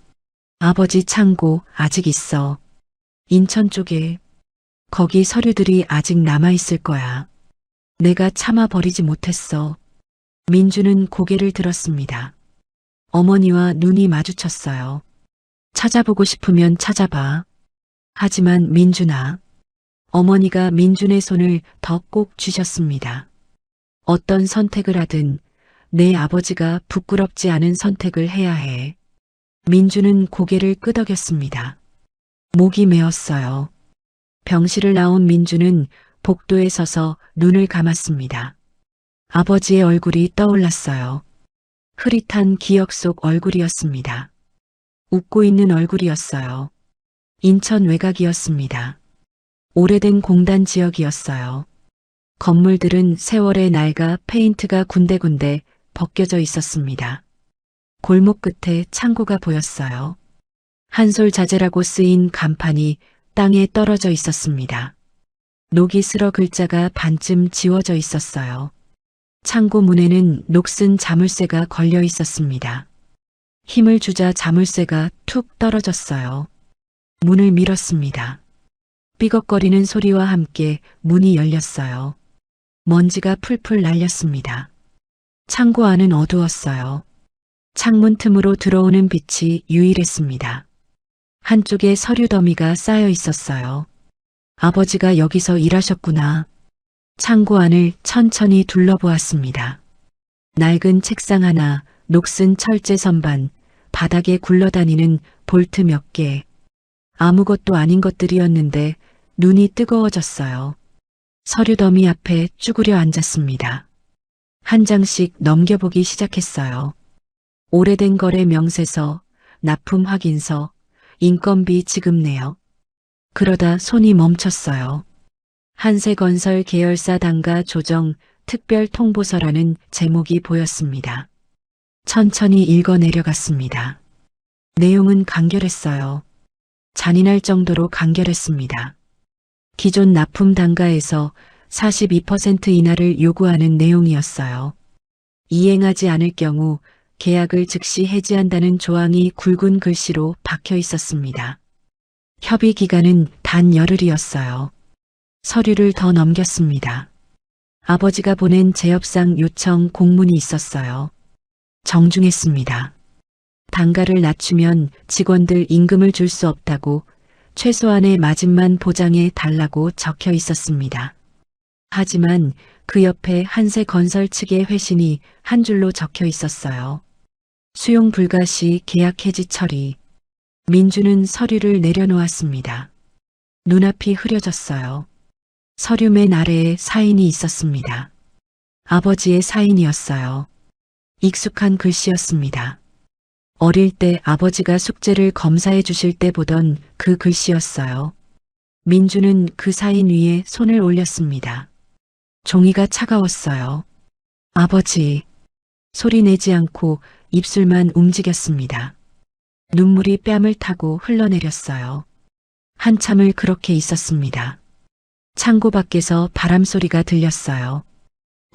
아버지 창고 아직 있어. 인천 쪽에. 거기 서류들이 아직 남아있을 거야. 내가 참아버리지 못했어. 민주는 고개를 들었습니다. 어머니와 눈이 마주쳤어요. 찾아보고 싶으면 찾아봐. 하지만 민준아. 어머니가 민준의 손을 더 꼭 쥐셨습니다. 어떤 선택을 하든 내 아버지가 부끄럽지 않은 선택을 해야 해. 민준은 고개를 끄덕였습니다. 목이 메었어요. 병실을 나온 민준은 복도에 서서 눈을 감았습니다. 아버지의 얼굴이 떠올랐어요. 흐릿한 기억 속 얼굴이었습니다. 웃고 있는 얼굴이었어요. 인천 외곽이었습니다. 오래된 공단 지역이었어요. 건물들은 세월의 낡아 페인트가 군데군데 벗겨져 있었습니다. 골목 끝에 창고가 보였어요. 한솔자재라고 쓰인 간판이 땅에 떨어져 있었습니다. 녹이 슬어 글자가 반쯤 지워져 있었어요. 창고 문에는 녹슨 자물쇠가 걸려 있었습니다. 힘을 주자 자물쇠가 툭 떨어졌어요. 문을 밀었습니다. 삐걱거리는 소리와 함께 문이 열렸어요. 먼지가 풀풀 날렸습니다. 창고 안은 어두웠어요. 창문 틈으로 들어오는 빛이 유일했습니다. 한쪽에 서류 더미가 쌓여 있었어요. 아버지가 여기서 일하셨구나. 창고 안을 천천히 둘러보았습니다. 낡은 책상 하나, 녹슨 철제 선반, 바닥에 굴러다니는 볼트 몇 개. 아무것도 아닌 것들이었는데 눈이 뜨거워졌어요. 서류 더미 앞에 쭈그려 앉았습니다. 한 장씩 넘겨보기 시작했어요. 오래된 거래 명세서, 납품 확인서, 인건비 지급 내역. 그러다 손이 멈췄어요. 한세건설 계열사 단가 조정 특별 통보서라는 제목이 보였습니다. 천천히 읽어 내려갔습니다. 내용은 간결했어요. 잔인할 정도로 간결했습니다. 기존 납품 단가에서 42% 인하를 요구하는 내용이었어요. 이행하지 않을 경우 계약을 즉시 해지한다는 조항이 굵은 글씨로 박혀 있었습니다. 협의 기간은 단 열흘이었어요. 서류를 더 넘겼습니다. 아버지가 보낸 재협상 요청 공문이 있었어요. 정중했습니다. 단가를 낮추면 직원들 임금을 줄 수 없다고 최소한의 마진만 보장해 달라고 적혀 있었습니다. 하지만 그 옆에 한세건설 측의 회신이 한 줄로 적혀 있었어요. 수용 불가 시 계약 해지 처리. 민주는 서류를 내려놓았습니다. 눈앞이 흐려졌어요. 서류 맨 아래에 사인이 있었습니다. 아버지의 사인이었어요. 익숙한 글씨였습니다. 어릴 때 아버지가 숙제를 검사해 주실 때 보던 그 글씨였어요. 민주는 그 사인 위에 손을 올렸습니다. 종이가 차가웠어요. 아버지. 소리 내지 않고 입술만 움직였습니다. 눈물이 뺨을 타고 흘러내렸어요. 한참을 그렇게 있었습니다. 창고 밖에서 바람 소리가 들렸어요.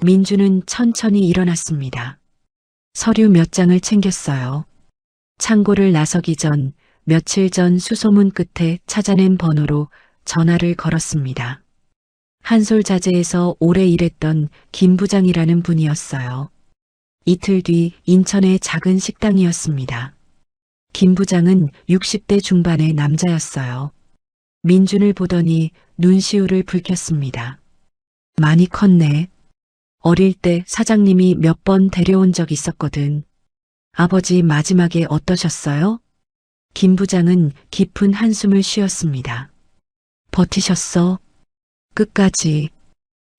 민주는 천천히 일어났습니다. 서류 몇 장을 챙겼어요. 창고를 나서기 전 며칠 전 수소문 끝에 찾아낸 번호로 전화를 걸었습니다. 한솔자재에서 오래 일했던 김 부장이라는 분이었어요. 이틀 뒤 인천의 작은 식당이었습니다. 김 부장은 60대 중반의 남자였어요. 민준을 보더니 눈시울을 붉혔습니다. 많이 컸네. 어릴 때 사장님이 몇 번 데려온 적 있었거든. 아버지 마지막에 어떠셨어요? 김 부장은 깊은 한숨을 쉬었습니다. 버티셨어? 끝까지.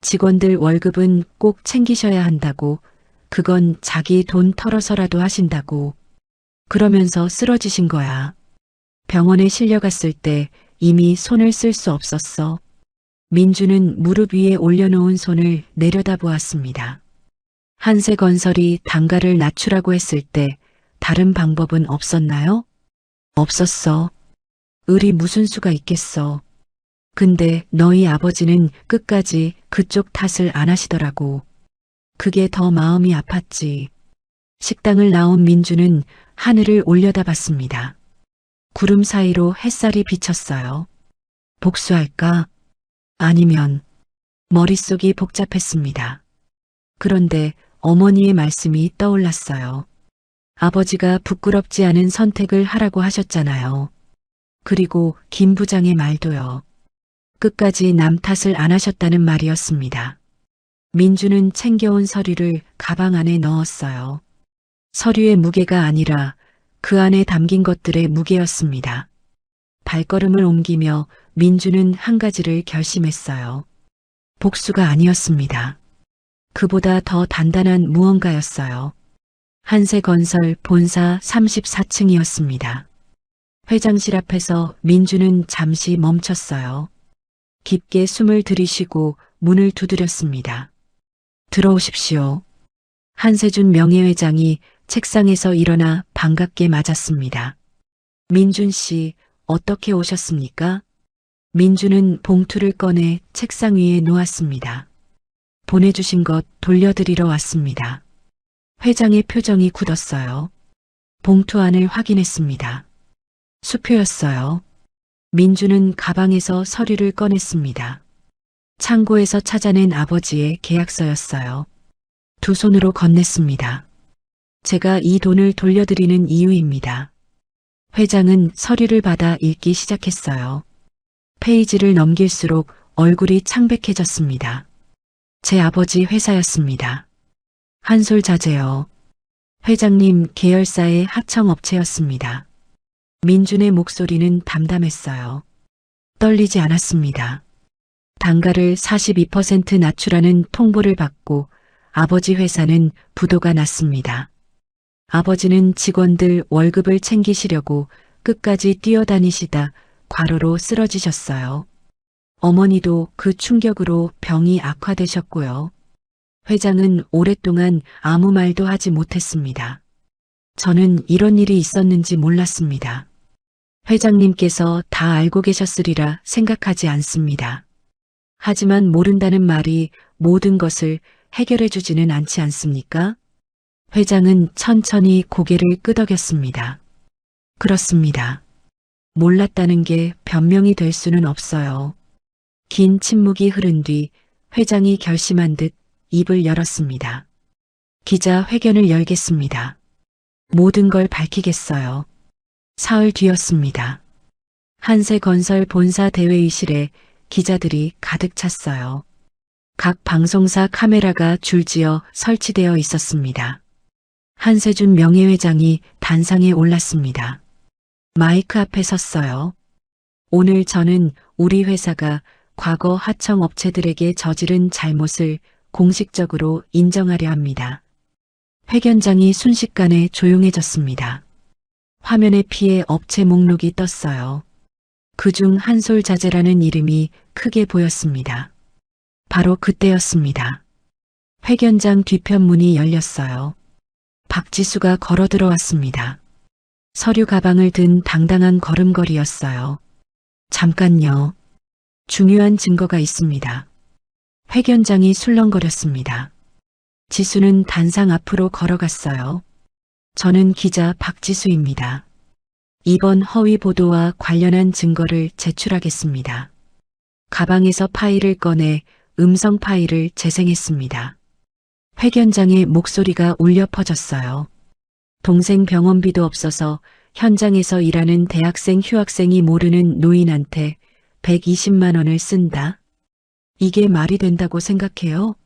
직원들 월급은 꼭 챙기셔야 한다고. 그건 자기 돈 털어서라도 하신다고. 그러면서 쓰러지신 거야. 병원에 실려갔을 때 이미 손을 쓸 수 없었어. 민주는 무릎 위에 올려놓은 손을 내려다보았습니다. 한세건설이 단가를 낮추라고 했을 때 다른 방법은 없었나요? 없었어. 을이 무슨 수가 있겠어. 근데 너희 아버지는 끝까지 그쪽 탓을 안 하시더라고. 그게 더 마음이 아팠지. 식당을 나온 민주는 하늘을 올려다봤습니다. 구름 사이로 햇살이 비쳤어요. 복수할까? 아니면 머릿속이 복잡했습니다. 그런데 어머니의 말씀이 떠올랐어요. 아버지가 부끄럽지 않은 선택을 하라고 하셨잖아요. 그리고 김 부장의 말도요. 끝까지 남 탓을 안 하셨다는 말이었습니다. 민주는 챙겨온 서류를 가방 안에 넣었어요. 서류의 무게가 아니라 그 안에 담긴 것들의 무게였습니다. 발걸음을 옮기며 민주는 한 가지를 결심했어요. 복수가 아니었습니다. 그보다 더 단단한 무언가였어요. 한세건설 본사 34층이었습니다. 회장실 앞에서 민주는 잠시 멈췄어요. 깊게 숨을 들이쉬고 문을 두드렸습니다. 들어오십시오. 한세준 명예회장이 책상에서 일어나 반갑게 맞았습니다. 민준 씨, 어떻게 오셨습니까? 민주는 봉투를 꺼내 책상 위에 놓았습니다. 보내주신 것 돌려드리러 왔습니다. 회장의 표정이 굳었어요. 봉투 안을 확인했습니다. 수표였어요. 민주는 가방에서 서류를 꺼냈습니다. 창고에서 찾아낸 아버지의 계약서였어요. 두 손으로 건넸습니다. 제가 이 돈을 돌려드리는 이유입니다. 회장은 서류를 받아 읽기 시작했어요. 페이지를 넘길수록 얼굴이 창백해졌습니다. 제 아버지 회사였습니다. 한솔자재요. 회장님 계열사의 하청업체였습니다. 민준의 목소리는 담담했어요. 떨리지 않았습니다. 단가를 42% 낮추라는 통보를 받고 아버지 회사는 부도가 났습니다. 아버지는 직원들 월급을 챙기시려고 끝까지 뛰어다니시다 과로로 쓰러지셨어요. 어머니도 그 충격으로 병이 악화되셨고요. 회장은 오랫동안 아무 말도 하지 못했습니다. 저는 이런 일이 있었는지 몰랐습니다. 회장님께서 다 알고 계셨으리라 생각하지 않습니다. 하지만 모른다는 말이 모든 것을 해결해 주지는 않지 않습니까? 회장은 천천히 고개를 끄덕였습니다. 그렇습니다. 몰랐다는 게 변명이 될 수는 없어요. 긴 침묵이 흐른 뒤 회장이 결심한 듯 입을 열었습니다. 기자회견을 열겠습니다. 모든 걸 밝히겠어요. 사흘 뒤였습니다. 한세건설 본사 대회의실에 기자들이 가득 찼어요. 각 방송사 카메라가 줄지어 설치되어 있었습니다. 한세준 명예회장이 단상에 올랐습니다. 마이크 앞에 섰어요. 오늘 저는 우리 회사가 과거 하청업체들에게 저지른 잘못을 공식적으로 인정하려 합니다. 회견장이 순식간에 조용해졌습니다. 화면에 피해 업체 목록이 떴어요. 그중 한솔자재라는 이름이 크게 보였습니다. 바로 그때였습니다. 회견장 뒤편 문이 열렸어요. 박지수가 걸어 들어왔습니다. 서류 가방을 든 당당한 걸음걸이였어요. 잠깐요. 중요한 증거가 있습니다. 회견장이 술렁거렸습니다. 지수는 단상 앞으로 걸어갔어요. 저는 기자 박지수입니다. 이번 허위 보도와 관련한 증거를 제출하겠습니다. 가방에서 파일을 꺼내 음성 파일을 재생했습니다. 회견장의 목소리가 울려 퍼졌어요. 동생 병원비도 없어서 현장에서 일하는 대학생 휴학생이 모르는 노인한테 120만 원을 쓴다. 이게 말이 된다고 생각해요?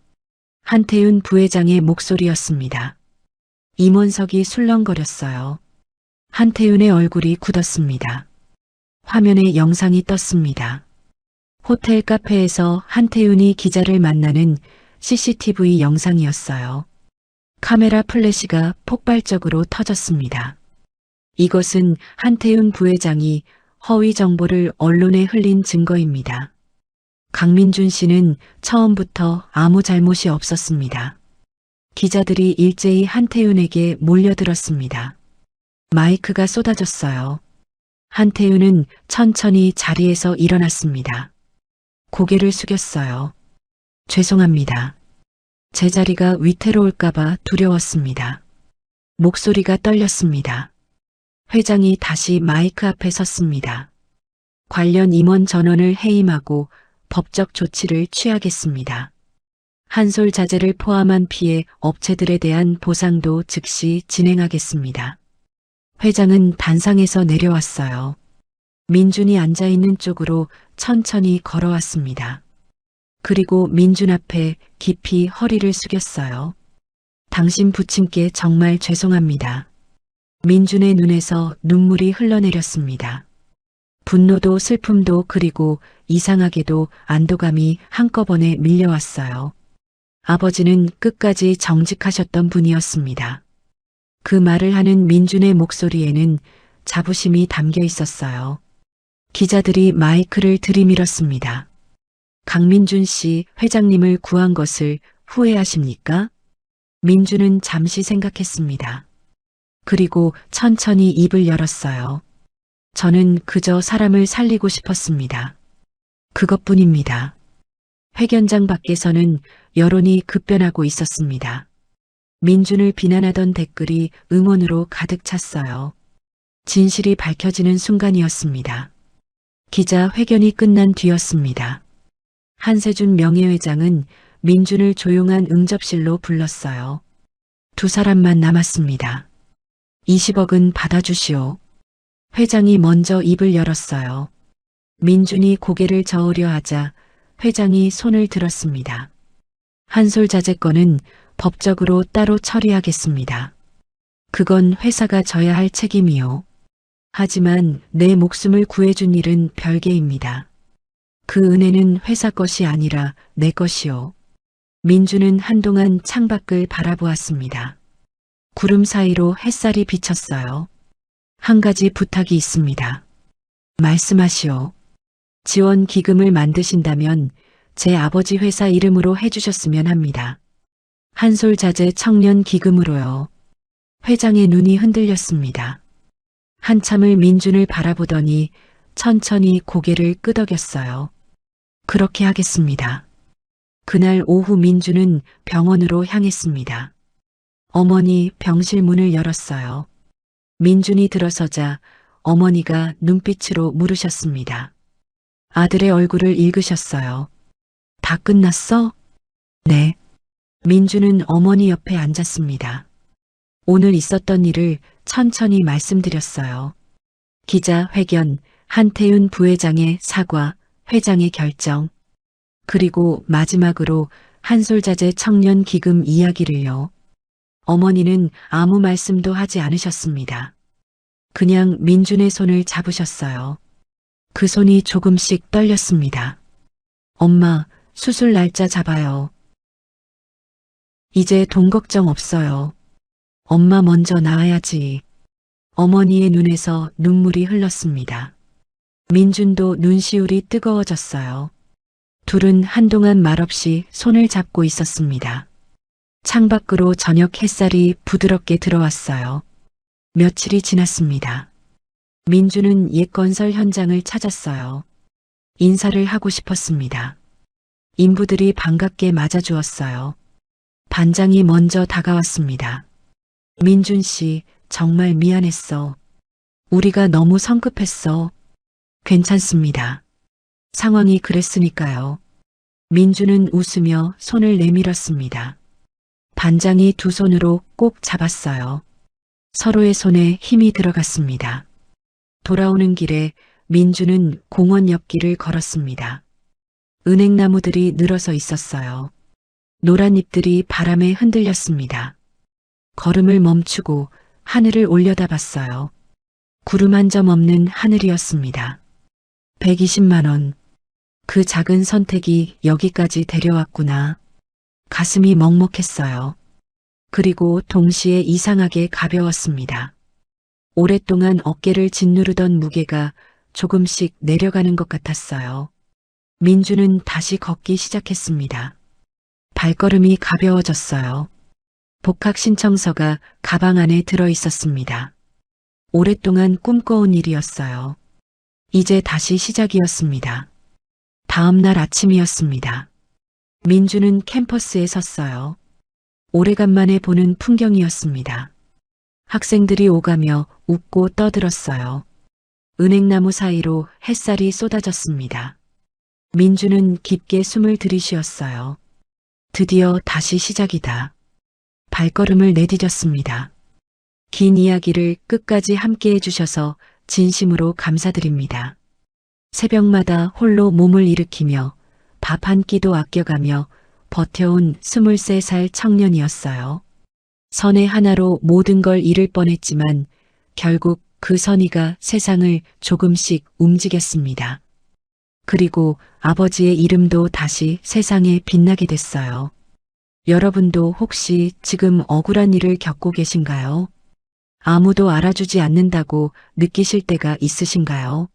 한태윤 부회장의 목소리였습니다. 임원석이 술렁거렸어요. 한태윤의 얼굴이 굳었습니다. 화면에 영상이 떴습니다. 호텔 카페에서 한태윤이 기자를 만나는 CCTV 영상이었어요. 카메라 플래시가 폭발적으로 터졌습니다. 이것은 한태윤 부회장이 허위 정보를 언론에 흘린 증거입니다. 강민준 씨는 처음부터 아무 잘못이 없었습니다. 기자들이 일제히 한태윤에게 몰려들었습니다. 마이크가 쏟아졌어요. 한태윤은 천천히 자리에서 일어났습니다. 고개를 숙였어요. 죄송합니다. 제 자리가 위태로울까봐 두려웠습니다. 목소리가 떨렸습니다. 회장이 다시 마이크 앞에 섰습니다. 관련 임원 전원을 해임하고 법적 조치를 취하겠습니다. 한솔 자재를 포함한 피해 업체들에 대한 보상도 즉시 진행하겠습니다. 회장은 단상에서 내려왔어요. 민준이 앉아있는 쪽으로 천천히 걸어왔습니다. 그리고 민준 앞에 깊이 허리를 숙였어요. 당신 부친께 정말 죄송합니다. 민준의 눈에서 눈물이 흘러내렸습니다. 분노도 슬픔도 그리고 이상하게도 안도감이 한꺼번에 밀려왔어요. 아버지는 끝까지 정직하셨던 분이었습니다. 그 말을 하는 민준의 목소리에는 자부심이 담겨 있었어요. 기자들이 마이크를 들이밀었습니다. 강민준 씨 회장님을 구한 것을 후회하십니까? 민준은 잠시 생각했습니다. 그리고 천천히 입을 열었어요. 저는 그저 사람을 살리고 싶었습니다. 그것뿐입니다. 회견장 밖에서는 여론이 급변하고 있었습니다. 민준을 비난하던 댓글이 응원으로 가득 찼어요. 진실이 밝혀지는 순간이었습니다. 기자 회견이 끝난 뒤였습니다. 한세준 명예회장은 민준을 조용한 응접실로 불렀어요. 두 사람만 남았습니다. 20억은 받아주시오. 회장이 먼저 입을 열었어요. 민준이 고개를 저으려 하자 회장이 손을 들었습니다. 한솔 자재 건은 법적으로 따로 처리하겠습니다. 그건 회사가 져야 할 책임이요. 하지만 내 목숨을 구해준 일은 별개입니다. 그 은혜는 회사 것이 아니라 내 것이요. 민준은 한동안 창밖을 바라보았습니다. 구름 사이로 햇살이 비쳤어요. 한 가지 부탁이 있습니다. 말씀하시오. 지원 기금을 만드신다면 제 아버지 회사 이름으로 해주셨으면 합니다. 한솔 자재 청년 기금으로요. 회장의 눈이 흔들렸습니다. 한참을 민준을 바라보더니 천천히 고개를 끄덕였어요. 그렇게 하겠습니다. 그날 오후 민준은 병원으로 향했습니다. 어머니 병실 문을 열었어요. 민준이 들어서자 어머니가 눈빛으로 물으셨습니다. 아들의 얼굴을 읽으셨어요. 다 끝났어? 네. 민준은 어머니 옆에 앉았습니다. 오늘 있었던 일을 천천히 말씀드렸어요. 기자 회견, 한태윤 부회장의 사과, 회장의 결정, 그리고 마지막으로 한솔자재 청년 기금 이야기를요. 어머니는 아무 말씀도 하지 않으셨습니다. 그냥 민준의 손을 잡으셨어요. 그 손이 조금씩 떨렸습니다. 엄마, 수술 날짜 잡아요. 이제 돈 걱정 없어요. 엄마 먼저 나와야지. 어머니의 눈에서 눈물이 흘렀습니다. 민준도 눈시울이 뜨거워졌어요. 둘은 한동안 말없이 손을 잡고 있었습니다. 창밖으로 저녁 햇살이 부드럽게 들어왔어요. 며칠이 지났습니다. 민준은 옛 건설 현장을 찾았어요. 인사를 하고 싶었습니다. 인부들이 반갑게 맞아주었어요. 반장이 먼저 다가왔습니다. 민준 씨, 정말 미안했어. 우리가 너무 성급했어. 괜찮습니다. 상황이 그랬으니까요. 민준은 웃으며 손을 내밀었습니다. 반장이 두 손으로 꼭 잡았어요. 서로의 손에 힘이 들어갔습니다. 돌아오는 길에 민준은 공원 옆길을 걸었습니다. 은행나무들이 늘어서 있었어요. 노란 잎들이 바람에 흔들렸습니다. 걸음을 멈추고 하늘을 올려다봤어요. 구름 한 점 없는 하늘이었습니다. 120만 원. 그 작은 선택이 여기까지 데려왔구나. 가슴이 먹먹했어요. 그리고 동시에 이상하게 가벼웠습니다. 오랫동안 어깨를 짓누르던 무게가 조금씩 내려가는 것 같았어요. 민주는 다시 걷기 시작했습니다. 발걸음이 가벼워졌어요. 복학 신청서가 가방 안에 들어 있었습니다. 오랫동안 꿈꿔온 일이었어요. 이제 다시 시작이었습니다. 다음 날 아침이었습니다. 민주는 캠퍼스에 섰어요. 오래간만에 보는 풍경이었습니다. 학생들이 오가며 웃고 떠들었어요. 은행나무 사이로 햇살이 쏟아졌습니다. 민주는 깊게 숨을 들이쉬었어요. 드디어 다시 시작이다. 발걸음을 내디뎠습니다. 긴 이야기를 끝까지 함께 해주셔서 진심으로 감사드립니다. 새벽마다 홀로 몸을 일으키며 밥 한 끼도 아껴가며 버텨온 23살 청년이었어요. 선의 하나로 모든 걸 잃을 뻔했지만 결국 그 선의가 세상을 조금씩 움직였습니다. 그리고 아버지의 이름도 다시 세상에 빛나게 됐어요. 여러분도 혹시 지금 억울한 일을 겪고 계신가요? 아무도 알아주지 않는다고 느끼실 때가 있으신가요?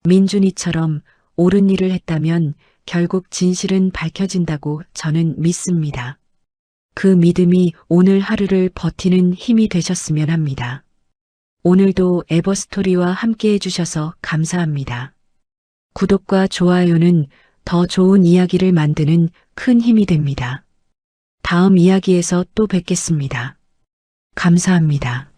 민준이처럼 옳은 일을 했다면 결국 진실은 밝혀진다고 저는 믿습니다. 그 믿음이 오늘 하루를 버티는 힘이 되셨으면 합니다. 오늘도 에버스토리와 함께 해주셔서 감사합니다. 구독과 좋아요는 더 좋은 이야기를 만드는 큰 힘이 됩니다. 다음 이야기에서 또 뵙겠습니다. 감사합니다.